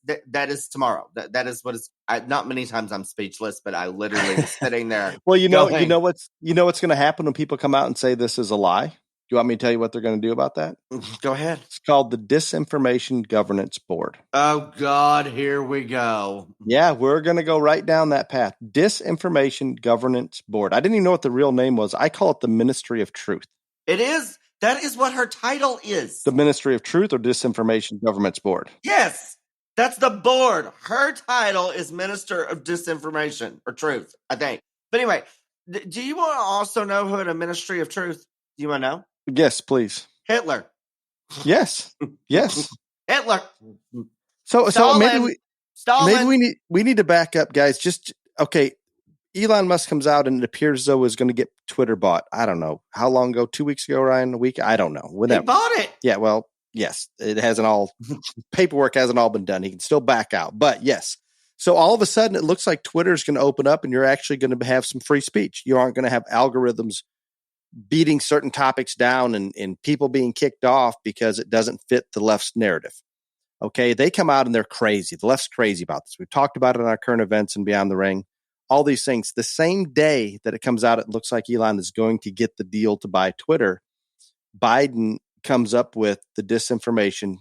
tomorrow. That is what is. Not many times I'm speechless, but I literally was sitting there. Well, you know what's going to happen when people come out and say this is a lie. Do you want me to tell you what they're going to do about that? Go ahead. It's called the Disinformation Governance Board. Oh God, here we go. Yeah, we're going to go right down that path. Disinformation Governance Board. I didn't even know what the real name was. I call it the Ministry of Truth. It is. That is what her title is. The Ministry of Truth or Disinformation Governance Board? Yes, that's the board. Her title is Minister of Disinformation or Truth, I think. But anyway, do you want to also know who in a Ministry of Truth? Do you want to know? Yes, please. Hitler. Yes. Hitler. So maybe we need to back up, guys. Just okay. Elon Musk comes out and it appears as though is going to get Twitter bought. I don't know how long ago. 2 weeks ago, Ryan? A week? I don't know. He bought it. Yeah. Well, yes. It hasn't all paperwork hasn't all been done. He can still back out, but yes. So all of a sudden, it looks like Twitter is going to open up, and you're actually going to have some free speech. You aren't going to have algorithms beating certain topics down and people being kicked off because it doesn't fit the left's narrative. Okay, they come out and they're crazy. The left's crazy about this. We've talked about it in our current events and Beyond the Ring. All these things. The same day that it comes out, it looks like Elon is going to get the deal to buy Twitter. Biden comes up with the Disinformation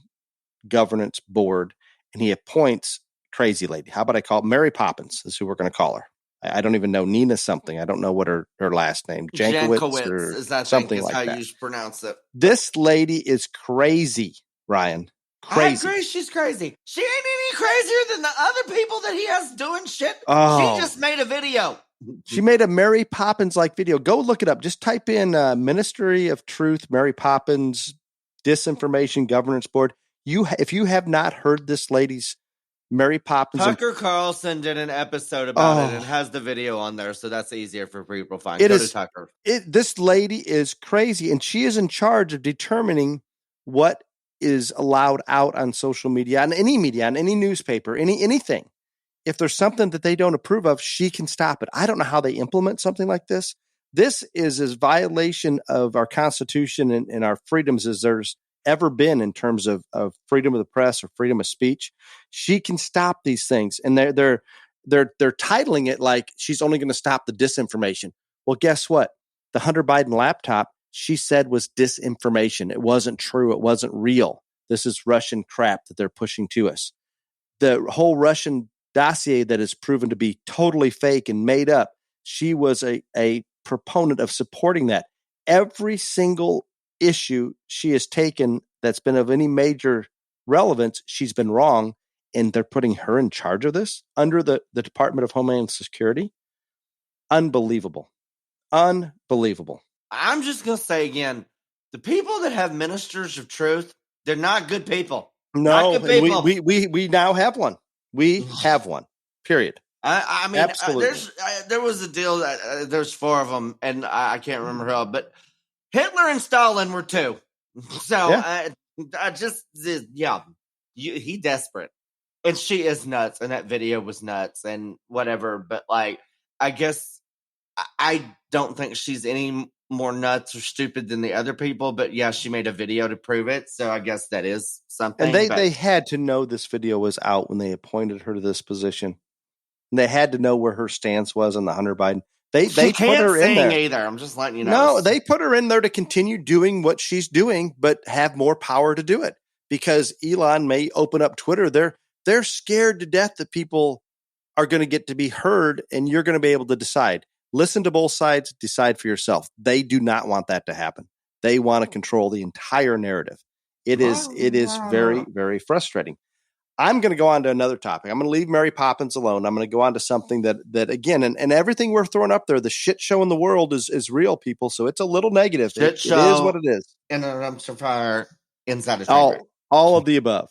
Governance Board, and he appoints crazy lady. How about I call it Mary Poppins is who we're going to call her. I don't even know Nina something. I don't know what her last name. Jankowicz or is that something is like how that. you pronounce it. This lady is crazy, Ryan. Crazy. I agree. She's crazy. She ain't any crazier than the other people that he has doing shit. Oh. She just made a video. She made a Mary Poppins like video. Go look it up. Just type in Ministry of Truth, Mary Poppins, Disinformation Governance Board. If you have not heard this lady's Mary Poppins. Tucker Carlson did an episode about it and has the video on there, so that's easier for people to find. Go to Tucker. This lady is crazy, and she is in charge of determining what is allowed out on social media, on any media, on any newspaper, anything. If there's something that they don't approve of, she can stop it. I don't know how they implement something like this. This is as violation of our Constitution and our freedoms as there's ever been in terms of freedom of the press or freedom of speech. She can stop these things, and they're titling it like she's only going to stop the disinformation. Well, guess what? The Hunter Biden laptop, she said, was disinformation. It wasn't true. It wasn't real. This is Russian crap that they're pushing to us. The whole Russian dossier that is proven to be totally fake and made up, she was a proponent of supporting that. Every single issue she has taken that's been of any major relevance, she's been wrong, and they're putting her in charge of this under the Department of Homeland Security. Unbelievable. I'm just going to say again, the people that have ministers of truth, they're not good people. No, not good people. We now have one. We have one, period. I mean, there was a deal that there's 4 of them, and I can't remember who, but Hitler and Stalin were 2. So he desperate. And she is nuts, and that video was nuts and whatever. But like, I guess I don't think she's any more nuts or stupid than the other people. But yeah, she made a video to prove it. So I guess that is something. And they had to know this video was out when they appointed her to this position. And they had to know where her stance was on the Hunter Biden. They put her in there either. I'm just letting you know. No, they put her in there to continue doing what she's doing, but have more power to do it because Elon may open up Twitter. They're scared to death that people are going to get to be heard, and you're going to be able to decide. Listen to both sides, decide for yourself. They do not want that to happen. They want to control the entire narrative. It is very, very frustrating. I'm going to go on to another topic. I'm going to leave Mary Poppins alone. I'm going to go on to something that again, and everything we're throwing up there, the shit show in the world is real, people. So it's a little negative. It is what it is. And a dumpster fire inside a train wreck. All of the above.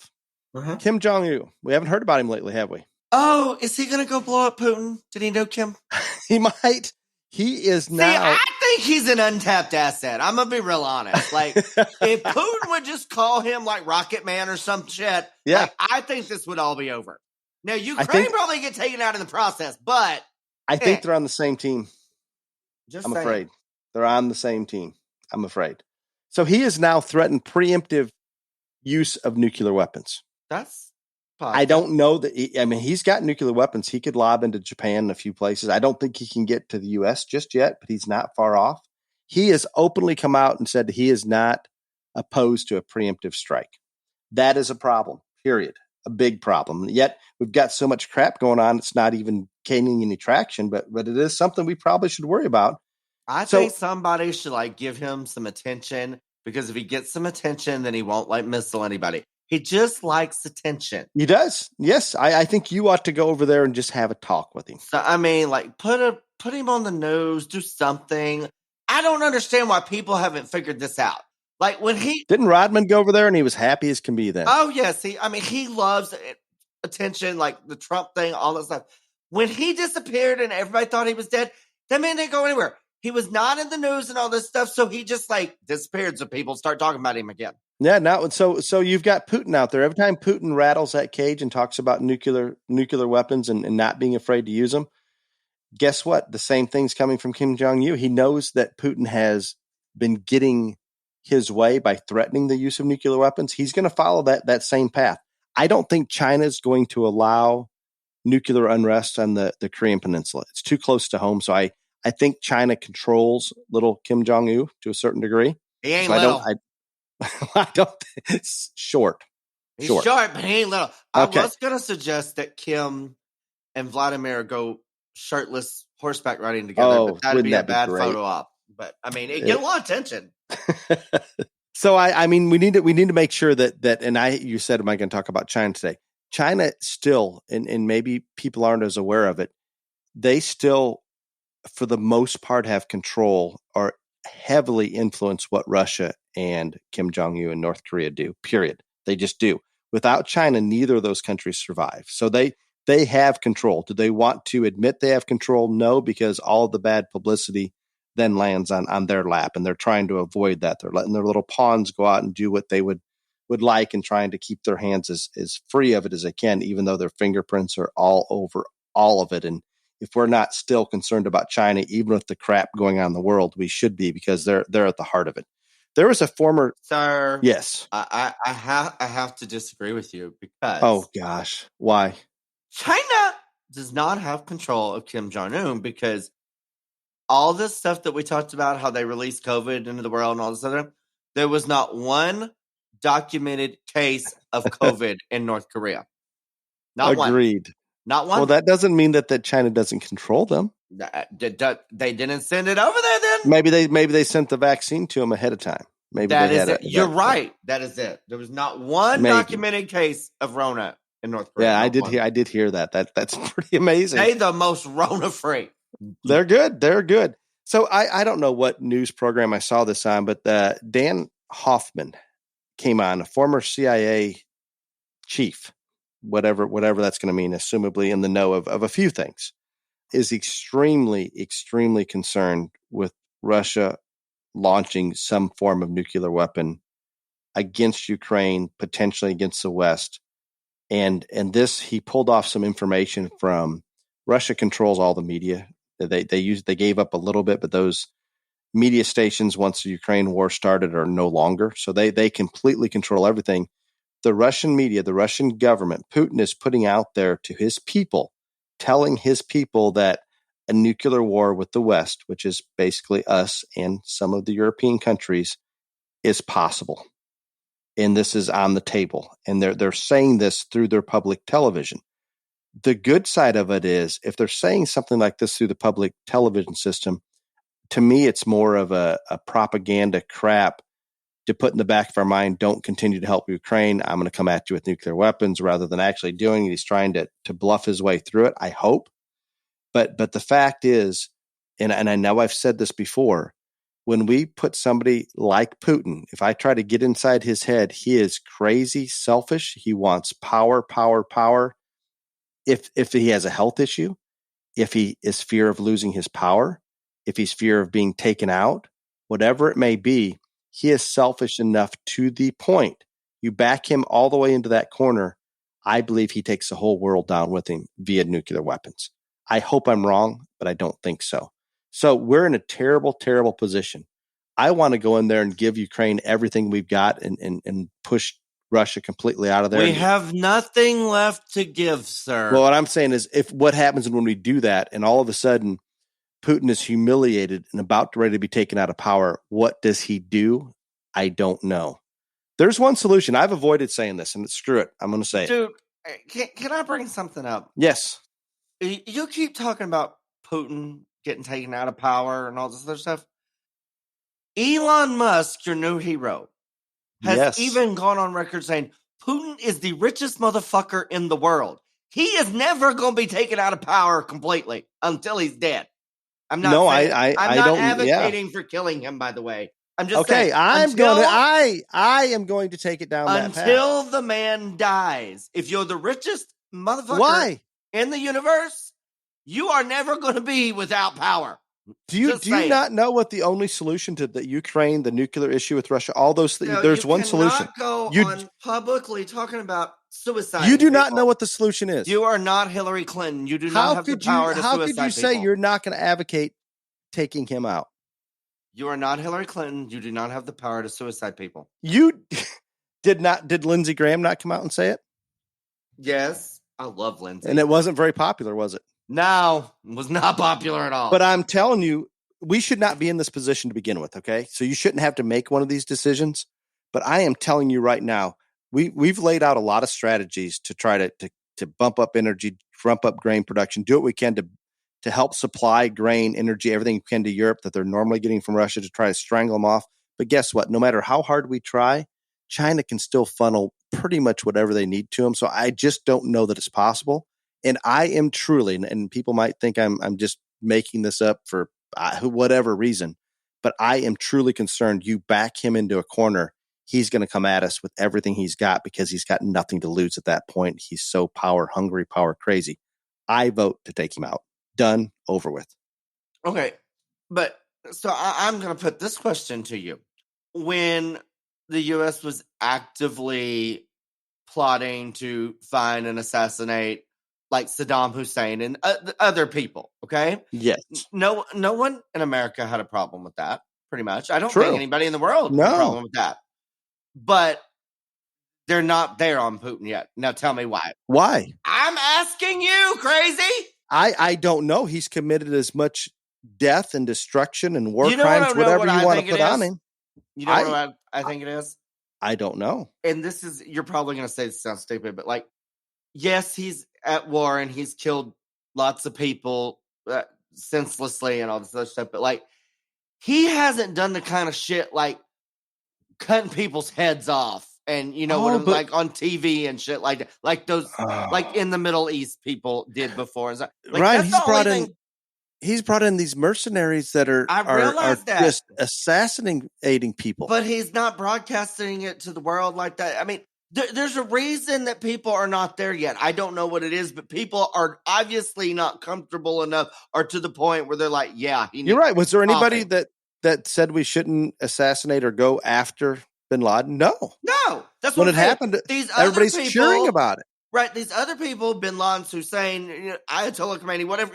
Kim Jong-un. We haven't heard about him lately, have we? Oh, is he going to go blow up Putin? Did he know Kim? He might. He is now. See, I think he's an untapped asset. I'm going to be real honest. Like, if Putin would just call him like Rocket Man or some shit, like, I think this would all be over. Now, Ukraine probably get taken out in the process, but I think they're on the same team. I'm afraid. They're on the same team. I'm afraid. So he has now threatened preemptive use of nuclear weapons. That's I don't know that. He's got nuclear weapons. He could lob into Japan in a few places. I don't think he can get to the U.S. just yet, but he's not far off. He has openly come out and said he is not opposed to a preemptive strike. That is a problem, period. A big problem. Yet we've got so much crap going on, it's not even gaining any traction, but it is something we probably should worry about. I think somebody should like give him some attention, because if he gets some attention, then he won't like missile anybody. He just likes attention. He does. Yes. I think you ought to go over there and just have a talk with him. So, like put him on the nose, do something. I don't understand why people haven't figured this out. Like when didn't Rodman go over there and he was happy as can be then? Oh yes. He loves attention, like the Trump thing, all that stuff. When he disappeared and everybody thought he was dead, that man didn't go anywhere. He was not in the news and all this stuff. So he just like disappeared. So people start talking about him again. Yeah, now so you've got Putin out there. Every time Putin rattles that cage and talks about nuclear weapons and not being afraid to use them, guess what? The same thing's coming from Kim Jong-un. He knows that Putin has been getting his way by threatening the use of nuclear weapons. He's going to follow that same path. I don't think China is going to allow nuclear unrest on the Korean Peninsula. It's too close to home. So I think China controls little Kim Jong-un to a certain degree. He ain't little. I don't. It's short. He's short, but he ain't little. Okay. I was going to suggest that Kim and Vladimir go shirtless horseback riding together, but that'd be a bad photo op. But it get a lot of attention. So we need to make sure that you said, am I going to talk about China today? China still, and maybe people aren't as aware of it, they still, for the most part, have control or heavily influence what Russia and Kim Jong-un and North Korea do, period. They just do. Without China, neither of those countries survive. So they have control. Do they want to admit they have control? No, because all of the bad publicity then lands on their lap, and they're trying to avoid that. They're letting their little pawns go out and do what they would like, and trying to keep their hands as free of it as they can, even though their fingerprints are all over all of it. And if we're not still concerned about China, even with the crap going on in the world, we should be, because they're at the heart of it. There was a former sir. Yes, I have to disagree with you, because oh gosh, why? China does not have control of Kim Jong-un, because all this stuff that we talked about, how they released COVID into the world and all this other, there was not one documented case of COVID in North Korea. Not Agreed. One. Not one. Well, that doesn't mean that China doesn't control them. They didn't send it over there then? Maybe they sent the vaccine to them ahead of time. Maybe that is it. You're right. That is it. There was not one documented case of Rona in North Korea. Yeah, I did hear that. That's pretty amazing. They the most Rona free. They're good. They're good. So I don't know what news program I saw this on, but Dan Hoffman came on, a former CIA chief, whatever that's going to mean, assumably in the know of a few things, is extremely, extremely concerned with Russia launching some form of nuclear weapon against Ukraine, potentially against the West. And this, he pulled off some information from Russia. Controls all the media. They gave up a little bit, but those media stations, once the Ukraine war started, are no longer. So they completely control everything. The Russian media, the Russian government, Putin is putting out there to his people, telling his people that a nuclear war with the West, which is basically us and some of the European countries, is possible. And this is on the table. And they're saying this through their public television. The good side of it is if they're saying something like this through the public television system, to me, it's more of a propaganda crap to put in the back of our mind. Don't continue to help Ukraine. I'm going to come at you with nuclear weapons rather than actually doing it. He's trying to bluff his way through it, I hope. But the fact is, and I know I've said this before, when we put somebody like Putin, if I try to get inside his head, he is crazy, selfish. He wants power, power, power. If he has a health issue, if he is fear of losing his power, if he's fear of being taken out, whatever it may be, he is selfish enough to the point. You back him all the way into that corner, I believe he takes the whole world down with him via nuclear weapons. I hope I'm wrong, but I don't think so. So we're in a terrible, terrible position. I want to go in there and give Ukraine everything we've got and push Russia completely out of there. We have nothing left to give, sir. Well, what I'm saying is if what happens when we do that and all of a sudden Putin is humiliated and about ready to be taken out of power, what does he do? I don't know. There's one solution. I've avoided saying this, and screw it. I'm going to say it. Dude, can I bring something up? Yes. You keep talking about Putin getting taken out of power and all this other stuff. Elon Musk, your new hero, has even gone on record saying Putin is the richest motherfucker in the world. He is never going to be taken out of power completely until he's dead. I'm not. I'm not advocating for killing him. By the way, I'm just saying. I am going to take it down that path until the man dies. If you're the richest motherfucker in the universe, you are never going to be without power. Do you not know what the only solution to the Ukraine, the nuclear issue with Russia, all those things? No, there's one solution. Go on publicly talking about suicide. You do not know what the solution is. You are not Hillary Clinton. You do not have the power to suicide. How could you say you're not going to advocate taking him out? You are not Hillary Clinton. You do not have the power to suicide people. You did Lindsey Graham not come out and say it? Yes, I love Lindsey, and it wasn't very popular, was it? No, it was not popular at all. But I'm telling you, we should not be in this position to begin with, okay? So you shouldn't have to make one of these decisions. But I am telling you right now, we've laid out a lot of strategies to try to bump up energy, bump up grain production, do what we can to help supply grain, energy, everything we can to Europe that they're normally getting from Russia to try to strangle them off. But guess what? No matter how hard we try, China can still funnel pretty much whatever they need to them. So I just don't know that it's possible. And I am truly, and people might think I'm just making this up for whatever reason, but I am truly concerned. You back him into a corner, he's going to come at us with everything he's got because he's got nothing to lose at that point. He's so power hungry, power crazy. I vote to take him out. Done, over with. Okay, but so I'm going to put this question to you. When the U.S. was actively plotting to find and assassinate like Saddam Hussein and other people, okay? Yes. No one in America had a problem with that, pretty much. I don't think anybody in the world had a problem with that. But they're not there on Putin yet. Now tell me why. Why? I'm asking you, crazy. I don't know. He's committed as much death and destruction and war crimes, whatever you want to put on him. You know what I think it is? I don't know. And this is, you're probably going to say this sounds stupid, but like, yes, he's at war and he's killed lots of people senselessly and all this other stuff. But like, he hasn't done the kind of shit like cutting people's heads off and like on TV and shit like that, like those like in the Middle East people did before. Like, right, he's brought in these mercenaries that are just assassinating people. But he's not broadcasting it to the world like that. I mean, there's a reason that people are not there yet. I don't know what it is, but people are obviously not comfortable enough or to the point where they're like, yeah, you're right. Was there anybody that said we shouldn't assassinate or go after bin Laden? No. That's when it happened. Everybody's cheering about it. Right. These other people, bin Laden, Hussein, Ayatollah Khomeini, whatever,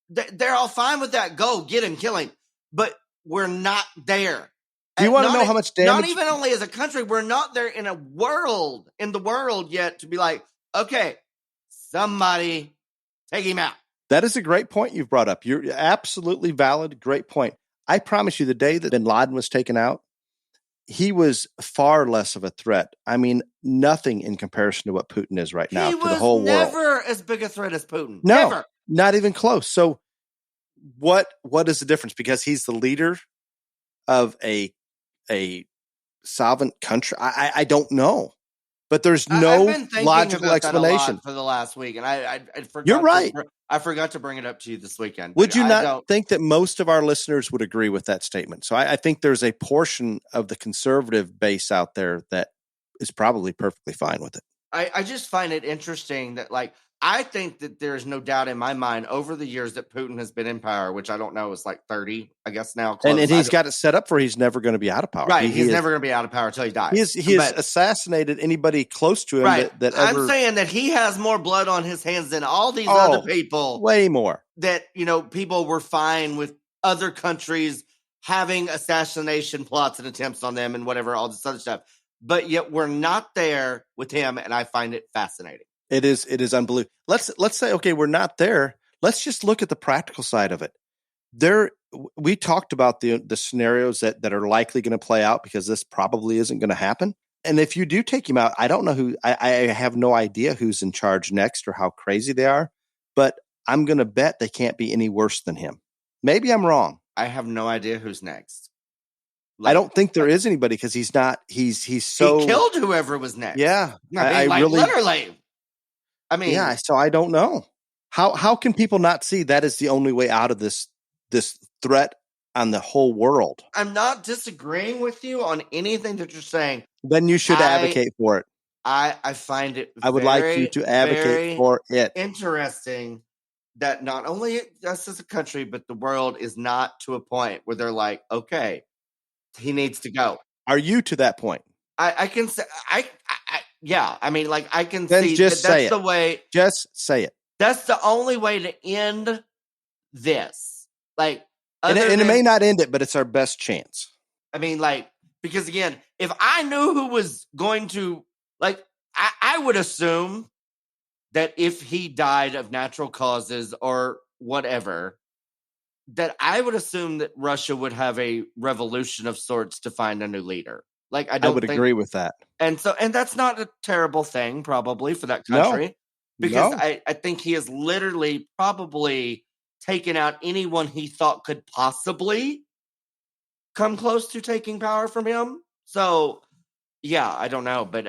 they're all fine with that. Go get him, kill him. But we're not there. Do you want to know how much damage? Not even only as a country, we're not there in the world yet to be like, okay, somebody take him out. That is a great point you've brought up. You're absolutely valid. Great point. I promise you, the day that bin Laden was taken out, he was far less of a threat. I mean, nothing in comparison to what Putin is right now He to the was whole world. never as big a threat as Putin. No, Never. not even close. So what is the difference? Because he's the leader of a sovereign country. I don't know, but there's I've no been thinking logical about that a explanation. lot for the last week, and I You're forgot right. I forgot to bring it up to you this weekend. Would But you I not don't think that most of our listeners would agree with that statement? So I think there's a portion of the conservative base out there that is probably perfectly fine with it. I just find it interesting that, like, I think that there's no doubt in my mind over the years that Putin has been in power, which I don't know is like 30, I guess now. Close. And he's got it set up for he's never going to be out of power. Right. He's never going to be out of power until he dies. He has assassinated anybody close to him right. that I'm ever. saying that he has more blood on his hands than all these other people. Way more. That, people were fine with other countries having assassination plots and attempts on them and whatever, all this other stuff. But yet we're not there with him, and I find it fascinating. It is unbelievable. Let's say, okay, we're not there. Let's just look at the practical side of it. We talked about the scenarios that are likely going to play out because this probably isn't going to happen. And if you do take him out, I don't know who. I have no idea who's in charge next or how crazy they are. But I'm going to bet they can't be any worse than him. Maybe I'm wrong. I have no idea who's next. I don't think there is anybody because he's not. He's so he killed whoever was next. Yeah, I really literally. I mean, yeah. So I don't know how can people not see that is the only way out of this threat on the whole world. I'm not disagreeing with you on anything that you're saying. Then you should advocate for it. I find it. I would like you to advocate for it. Interesting that not only us as a country, but the world is not to a point where they're like, okay, he needs to go. Are you to that point? I can say, yeah. I mean, like, I can then see just that's say the way. Just say it. That's the only way to end this. Like, and it may not end it, but it's our best chance. I mean, like, because again, if I knew who was going to, like, I would assume that if he died of natural causes or whatever, that I would assume that Russia would have a revolution of sorts to find a new leader. Like, I would agree with that. And that's not a terrible thing, probably, for that country. No. Because I think he has literally probably taken out anyone he thought could possibly come close to taking power from him. So, yeah, I don't know. But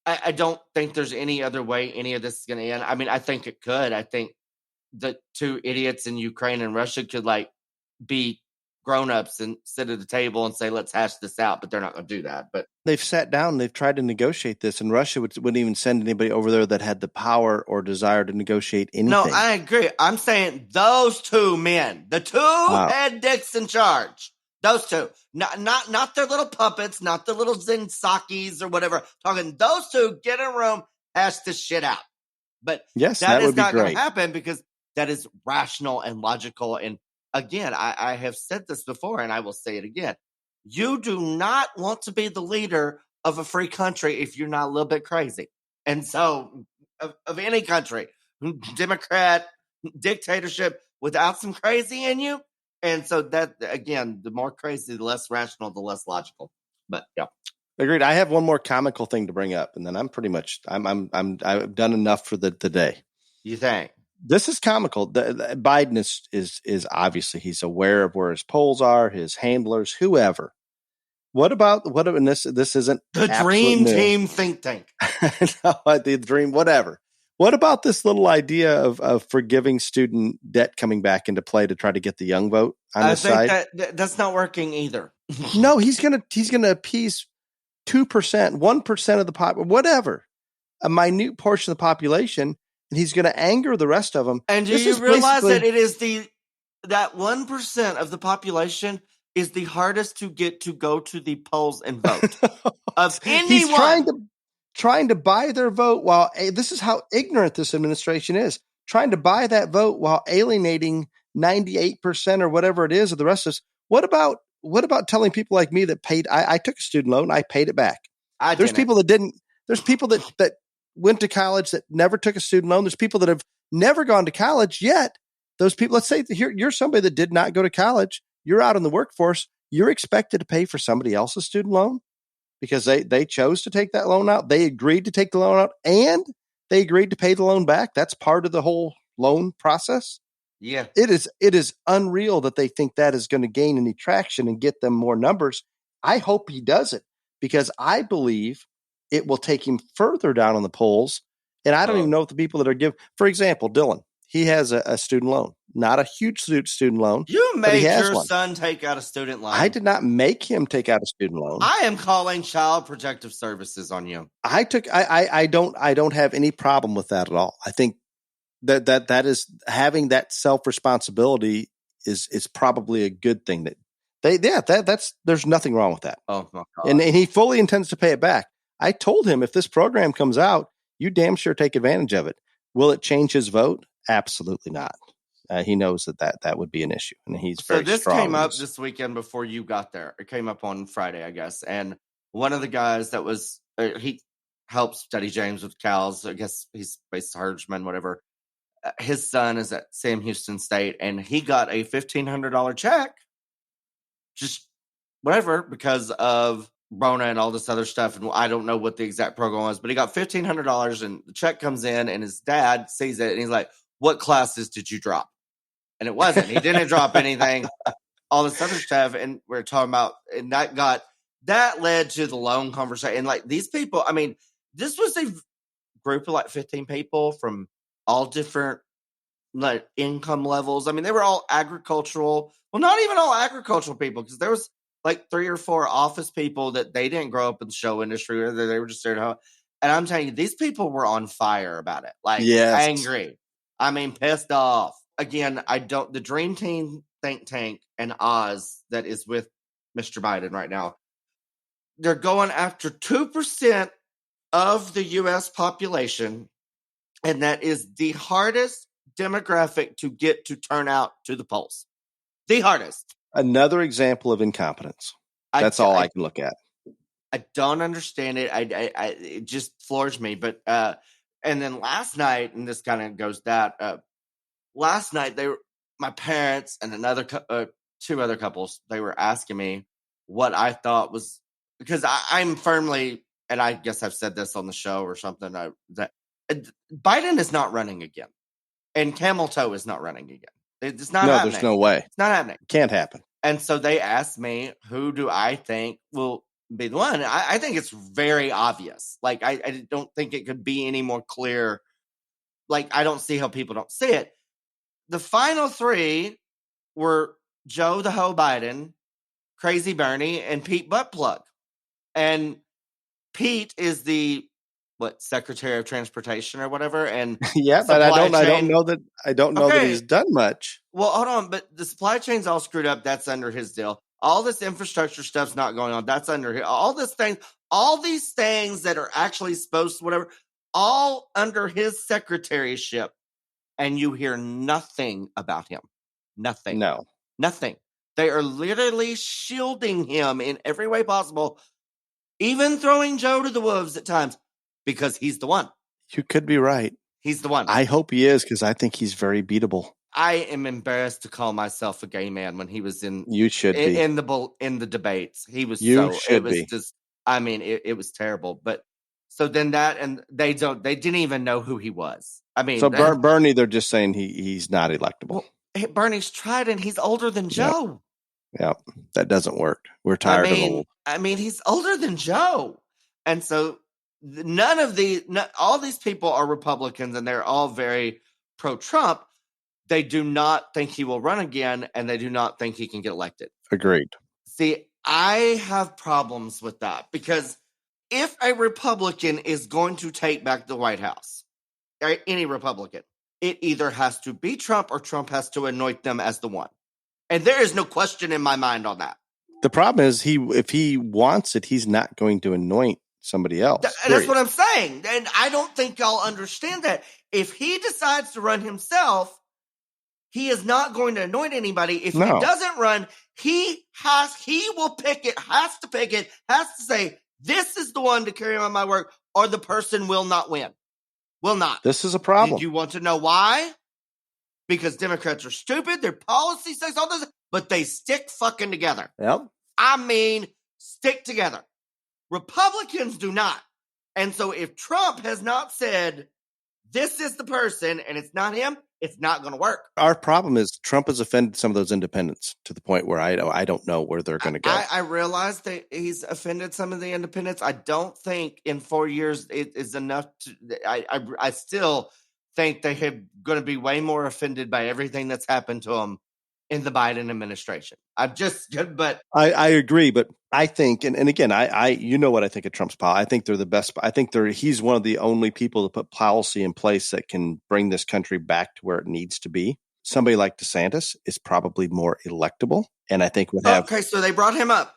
I don't think there's any other way any of this is going to end. I mean, I think it could. I think the two idiots in Ukraine and Russia could, like, be grown-ups and sit at the table and say, let's hash this out, but they're not going to do that. But they've sat down, they've tried to negotiate this, and Russia wouldn't even send anybody over there that had the power or desire to negotiate anything. No, I agree. I'm saying those two men, the two head dicks in charge, those two, not their little puppets, not the little Zinsakis or whatever. Talking those two, get in a room, hash this shit out. But yes, that is not going to happen because that is rational and logical. And again, I have said this before, and I will say it again. You do not want to be the leader of a free country if you're not a little bit crazy. And so, of any country, Democrat, dictatorship, without some crazy in you. And so that, again, the more crazy, the less rational, the less logical. But yeah. Agreed. I have one more comical thing to bring up, and then I'm pretty much I've done enough for the day. You think? This is comical. Biden is obviously he's aware of where his polls are, his handlers, whoever. And this isn't the dream team think tank. No, the dream, whatever. What about this little idea of forgiving student debt coming back into play to try to get the young vote on this side? I think that's not working either. No, he's gonna appease 2%, 1% of the whatever, a minute portion of the population. And he's going to anger the rest of them. And do you realize that it is that 1% of the population is the hardest to get to go to the polls and vote of anyone? He's trying to buy their vote while this is how ignorant this administration is, trying to buy that vote while alienating 98% or whatever it is of the rest of us. What about telling people like me that paid? I took a student loan. I paid it back. There's people that didn't. There's people that went to college that never took a student loan. There's people that have never gone to college yet. Those people, let's say you're somebody that did not go to college. You're out in the workforce. you're expected to pay for somebody else's student loan because they chose to take that loan out. They agreed to take the loan out and they agreed to pay the loan back. That's part of the whole loan process. Yeah. It is unreal that they think that is going to gain any traction and get them more numbers. I hope he does it because I believe it will take him further down on the polls. And I don't even know if the people that are giving, for example, Dylan, he has a student loan, not a huge student loan. You but he made has your one. son take out a student loan. I did not make him take out a student loan. I am calling Child Protective Services on you. I don't have any problem with that at all. I think that is having that self responsibility is probably a good thing. That's there's nothing wrong with that. Oh my God. And he fully intends to pay it back. I told him if this program comes out, you damn sure take advantage of it. Will it change his vote? Absolutely not. He knows that would be an issue, and he's very strong. So this came up this weekend before you got there. It came up on Friday, I guess. And one of the guys that was he helps study James with cows. I guess he's based herdsman, whatever. His son is at Sam Houston State, and he got a $1,500 check, just whatever, because of Rona and all this other stuff. And I don't know what the exact program was, but he got $1,500, and the check comes in, and his dad sees it, and he's like, "What classes did you drop?" And it wasn't. He didn't drop anything. All this other stuff, and we're talking about, and that led to the loan conversation. And like these people, I mean, this was a group of like 15 people from all different like income levels. I mean, they were all agricultural. Well, not even all agricultural people, because there was like 3 or 4 office people that they didn't grow up in the show industry, or they were just there at home. And I'm telling you, these people were on fire about it, like angry. I mean, pissed off. Again, the Dream Team think tank and Oz that is with Mr. Biden right now, they're going after 2% of the U.S. population, and that is the hardest demographic to get to turn out to the polls. The hardest. Another example of incompetence. That's all I can look at. I don't understand it. It just floors me. But and then last night, and this kind of goes that. Last night, my parents and 2 other couples, they were asking me what I thought was, because I'm firmly, and I guess I've said this on the show or something, that Biden is not running again, and Camel Toe is not running again. It's not happening. There's no way. It's not happening. Can't happen. And so they asked me, who do I think will be the one? I think it's very obvious. Like, I don't think it could be any more clear. Like, I don't see how people don't see it. The final 3 were Joe the Ho Biden, Crazy Bernie, and Pete Buttplug. And Pete is the Secretary of Transportation or whatever. And yeah, but I don't know that he's done much. Well, hold on, but the supply chain's all screwed up. That's under his deal. All this infrastructure stuff's not going on. That's under his. All these things that are actually supposed to whatever, all under his secretaryship. And you hear nothing about him. Nothing. No. Nothing. They are literally shielding him in every way possible, even throwing Joe to the wolves at times, because he's the one. You could be right. He's the one. I hope he is, because I think he's very beatable. I am embarrassed to call myself a gay man when he was in. You should be in the debates. He was. It was just. I mean, it was terrible. But so then that, and they didn't even know who he was. I mean, so Bernie, they're just saying he's not electable. Well, Bernie's tried, and he's older than Joe. Yep. That doesn't work. We're tired of old. I mean, he's older than Joe, and so all these people are Republicans, and they're all very pro-Trump. They do not think he will run again, and they do not think he can get elected. Agreed. See, I have problems with that, because if a Republican is going to take back the White House, any Republican, it either has to be Trump or Trump has to anoint them as the one. And there is no question in my mind on that. The problem is if he wants it, he's not going to anoint somebody else. That's what I'm saying. And I don't think y'all understand that. If he decides to run himself, he is not going to anoint anybody. If he doesn't run, he will pick it, has to say, this is the one to carry on my work, or the person will not win. Will not. This is a problem. Do you want to know why? Because Democrats are stupid. Their policy says all this, but they stick fucking together. Yep. I mean, stick together. Republicans do not. And so if Trump has not said, this is the person, and it's not him, it's not going to work. Our problem is Trump has offended some of those independents to the point where I don't know where they're going to go. I realize that he's offended some of the independents. I don't think in 4 years it is enough to. I still think they have going to be way more offended by everything that's happened to them in the Biden administration. But I agree, but I think, and again, I you know what I think of Trump's policy. I think they're the best. I think he's one of the only people to put policy in place that can bring this country back to where it needs to be. Somebody like DeSantis is probably more electable, and I think would have. Okay, so they brought him up.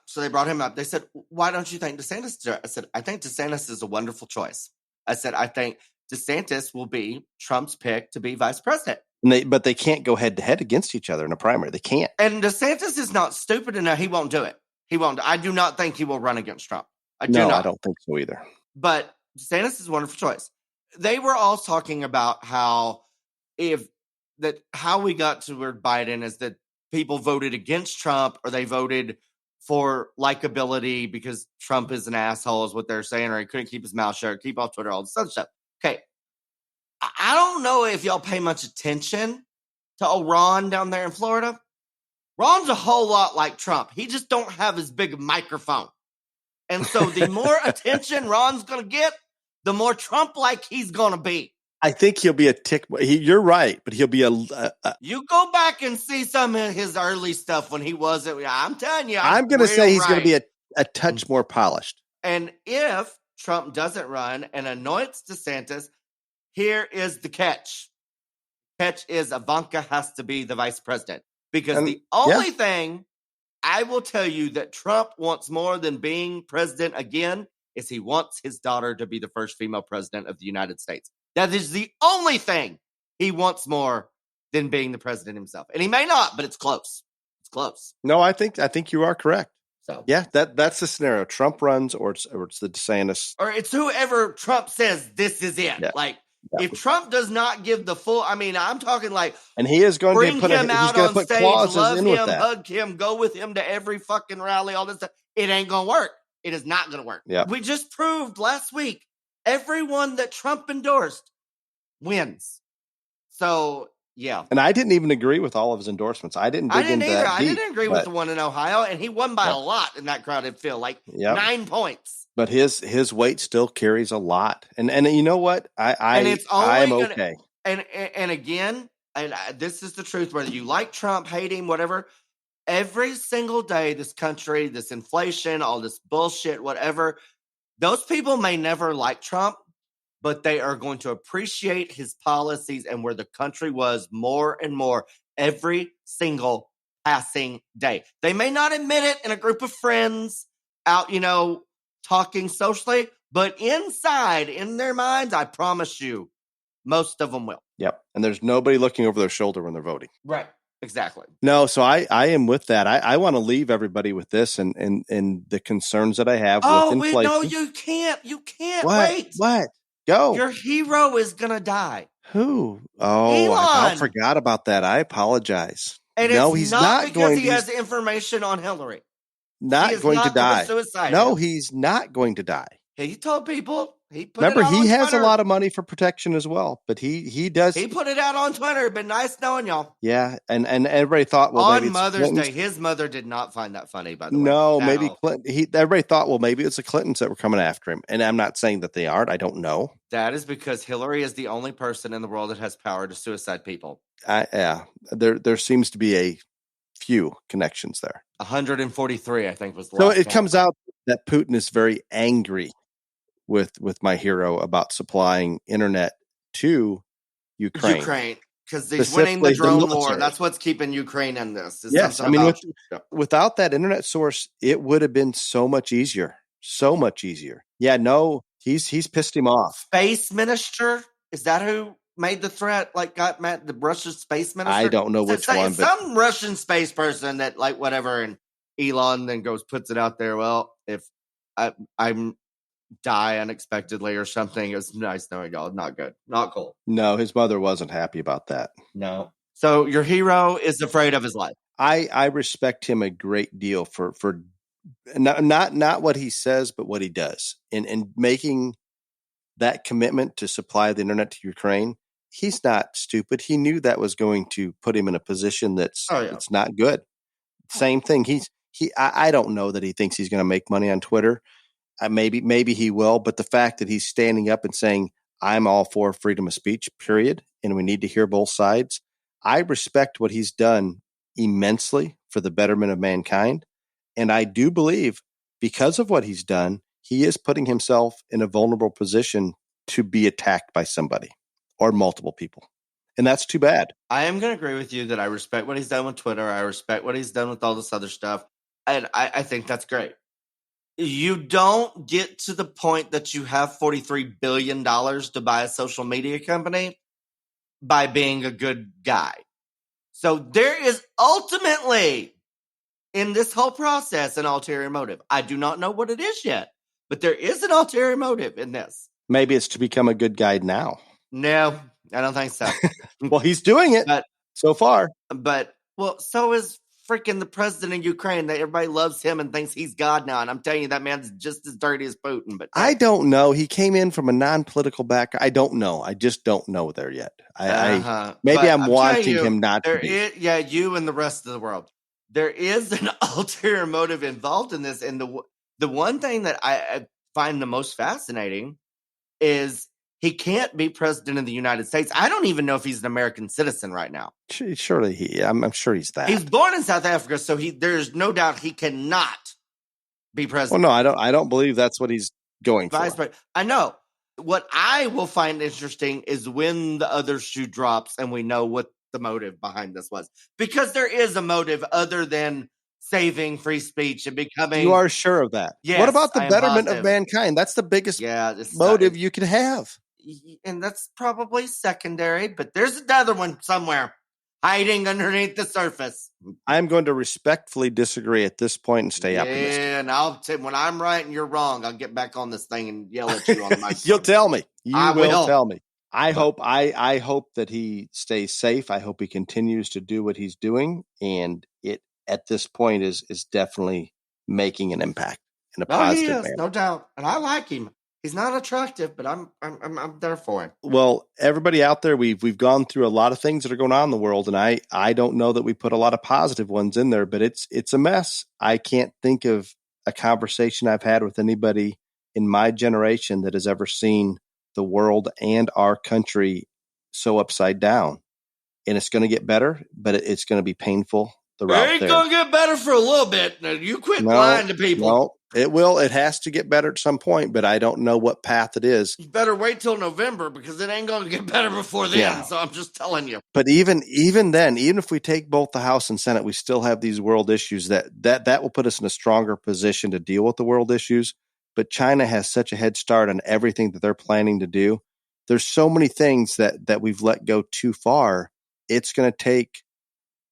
They said, "Why don't you think DeSantis?" I said, "I think DeSantis is a wonderful choice." I said, "I think DeSantis will be Trump's pick to be vice president." But they can't go head to head against each other in a primary. They can't. And DeSantis is not stupid enough. He won't do it. He won't. I do not think he will run against Trump. I don't think so either. But DeSantis is a wonderful choice. They were all talking about how we got to where Biden is that people voted against Trump or they voted for likability because Trump is an asshole is what they're saying, or he couldn't keep his mouth shut, keep off Twitter, all this other stuff. Okay. I don't know if y'all pay much attention to Ron down there in Florida. Ron's a whole lot like Trump. He just don't have as big a microphone. And so the more attention Ron's going to get, the more Trump-like he's going to be. I think he'll be a tick. You're right, but he'll be You go back and see some of his early stuff when he wasn't. I'm telling you. I'm going to say he's going to be a touch more polished. And if Trump doesn't run and anoints DeSantis, here is the catch. Catch is Ivanka has to be the vice president. Because the only thing I will tell you that Trump wants more than being president again is he wants his daughter to be the first female president of the United States. That is the only thing he wants more than being the president himself. And he may not, but it's close. It's close. No, I think you are correct. So yeah, that's the scenario. Trump runs or it's the DeSantis. Or it's whoever Trump says this is it. Yeah. Like if Trump does not give the full, I mean, I'm talking like, and he is going bring to put him out on stage, love in him, with that. hug him, go with him to every fucking rally, all this stuff. It ain't going to work. It is not going to work. Yeah. We just proved last week, everyone that Trump endorsed wins. So, yeah. And I didn't even agree with all of his endorsements. I didn't dig into that I didn't agree with the one in Ohio, and he won by a lot in that crowded field, like 9 points. But his weight still carries a lot. And you know what? I'm okay. And again, this is the truth, whether you like Trump, hate him, whatever, every single day, this country, this inflation, all this bullshit, whatever, those people may never like Trump, but they are going to appreciate his policies and where the country was more and more every single passing day. They may not admit it in a group of friends out, talking socially, but inside, in their minds, I promise you, most of them will. Yep. And there's nobody looking over their shoulder when they're voting. Right. Exactly. No, so I am with that. I want to leave everybody with this and the concerns that I have with inflation. No, you can't. You can't wait. What? Go. Your hero is going to die. Who? Oh, Elon. I forgot about that. I apologize. And no, he's not because he has information on Hillary. Not going to die. No, he's not going to die. He told people. Remember, he has a lot of money for protection as well, but he does. He put it out on Twitter. It'd been nice knowing y'all. Yeah, and everybody thought, well, on maybe Mother's Day, his mother did not find that funny. By the way, no, maybe Clinton. Everybody thought, well, maybe it's the Clintons that were coming after him, and I'm not saying that they aren't. I don't know. That is because Hillary is the only person in the world that has power to suicide people. There seems to be a few connections there. 143, I think, was the so. It comes out that Putin is very angry with my hero about supplying internet to Ukraine. Because he's winning the drone war. That's what's keeping Ukraine in this. Yes, I mean, without that internet source, it would have been so much easier. So much easier. Yeah, no, he's pissed him off. Space minister? Is that who made the threat? Like got mad, the Russian space minister? I don't know which one. But some Russian space person that like whatever, and Elon then puts it out there. Well, if I'm die unexpectedly or something. It's nice knowing y'all. Not good. Not cool. No, his mother wasn't happy about that. No. So your hero is afraid of his life. I respect him a great deal for not what he says, but what he does. And making that commitment to supply the internet to Ukraine, he's not stupid. He knew that was going to put him in a position Oh yeah. that's not good. Same thing. I don't know that he thinks he's going to make money on Twitter. Maybe he will, but the fact that he's standing up and saying, I'm all for freedom of speech, period, and we need to hear both sides. I respect what he's done immensely for the betterment of mankind. And I do believe because of what he's done, he is putting himself in a vulnerable position to be attacked by somebody or multiple people. And that's too bad. I am going to agree with you that I respect what he's done with Twitter. I respect what he's done with all this other stuff. And I think that's great. You don't get to the point that you have $43 billion to buy a social media company by being a good guy. So there is ultimately in this whole process an ulterior motive. I do not know what it is yet, but there is an ulterior motive in this. Maybe it's to become a good guy now. No, I don't think so. Well, he's doing it so far. But, well, so is freaking the president of Ukraine. That everybody loves him and thinks he's God now. And I'm telling you, that man's just as dirty as Putin. But I don't know. He came in from a non-political background. I don't know. I just don't know there yet. Maybe I'm wanting him not to be. You and the rest of the world. There is an ulterior motive involved in this. And the one thing that I find the most fascinating is he can't be president of the United States. I don't even know if he's an American citizen right now. Surely I'm sure he's that. He's born in South Africa, so there's no doubt he cannot be president. Well, no, I don't believe that's what he's going for. I know. What I will find interesting is when the other shoe drops and we know what the motive behind this was. Because there is a motive other than saving free speech and becoming... You are sure of that? Yes, what about the betterment of mankind? That's the biggest motive you can have. And that's probably secondary, but there's another one somewhere hiding underneath the surface. I'm going to respectfully disagree at this point and stay optimistic. And when I'm right and you're wrong, I'll get back on this thing and yell at you on the microphone. You'll tell me. I will tell me. I hope that he stays safe. I hope he continues to do what he's doing, and it at this point is definitely making an impact in a positive manner. No doubt, and I like him. He's not attractive, but I'm there for him. Well, everybody out there, we've gone through a lot of things that are going on in the world, and I don't know that we put a lot of positive ones in there, but it's a mess. I can't think of a conversation I've had with anybody in my generation that has ever seen the world and our country so upside down. And it's going to get better, but it's going to be painful. It ain't going to get better for a little bit. Now, you quit lying to people. No, it will. It has to get better at some point, but I don't know what path it is. You better wait till November because it ain't going to get better before then. Yeah. So I'm just telling you. But even then, even if we take both the House and Senate, we still have these world issues that will put us in a stronger position to deal with the world issues. But China has such a head start on everything that they're planning to do. There's so many things that we've let go too far. It's going to take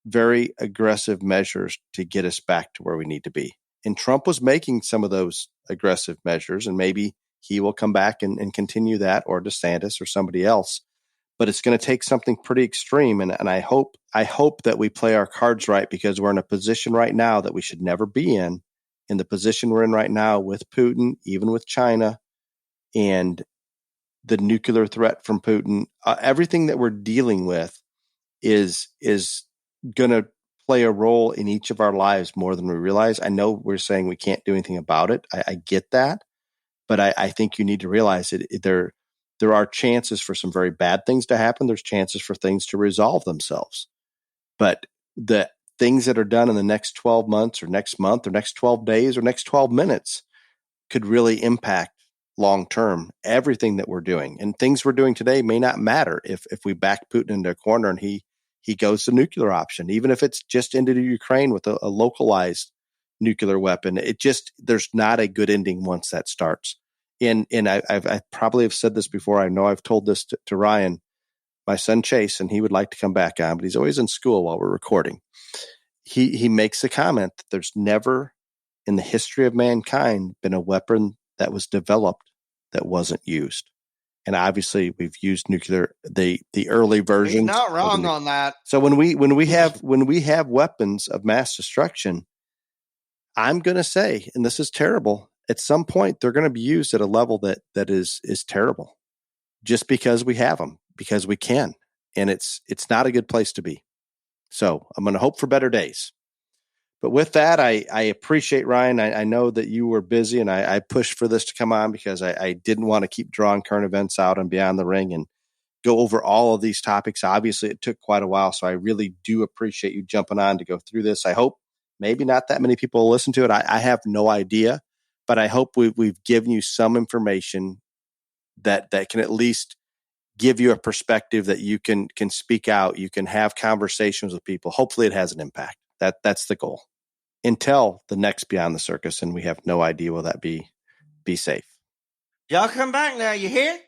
very aggressive measures to get us back to where we need to be. And Trump was making some of those aggressive measures, and maybe he will come back and continue that, or DeSantis or somebody else. But it's going to take something pretty extreme. And I hope that we play our cards right, because we're in a position right now that we should never be in the position we're in right now with Putin, even with China, and the nuclear threat from Putin. Everything that we're dealing with is going to play a role in each of our lives more than we realize. I know we're saying we can't do anything about it. I get that, but I think you need to realize there are chances for some very bad things to happen. There's chances for things to resolve themselves, but the things that are done in the next 12 months or next month or next 12 days or next 12 minutes could really impact long-term everything that we're doing. And things we're doing today may not matter if we back Putin into a corner and he goes the nuclear option, even if it's just into Ukraine with a localized nuclear weapon. There's not a good ending once that starts. And I probably have said this before. I know I've told this to Ryan, my son Chase, and he would like to come back on, but he's always in school while we're recording. He makes a comment that there's never in the history of mankind been a weapon that was developed that wasn't used. And obviously we've used nuclear, the early versions. He's not wrong on that. So when we have weapons of mass destruction, I'm going to say, and this is terrible, at some point they're going to be used at a level that is terrible just because we have them, because we can. And it's not a good place to be. So I'm going to hope for better days. But with that, I appreciate Ryan. I know that you were busy, and I pushed for this to come on because I didn't want to keep drawing current events out and Beyond the Ring and go over all of these topics. Obviously, it took quite a while, so I really do appreciate you jumping on to go through this. I hope maybe not that many people will listen to it. I have no idea, but I hope we've given you some information that can at least give you a perspective that you can speak out. You can have conversations with people. Hopefully, it has an impact. That's the goal. Until the next Beyond the Circus, and we have no idea will that be. Be safe. Y'all come back now, you hear?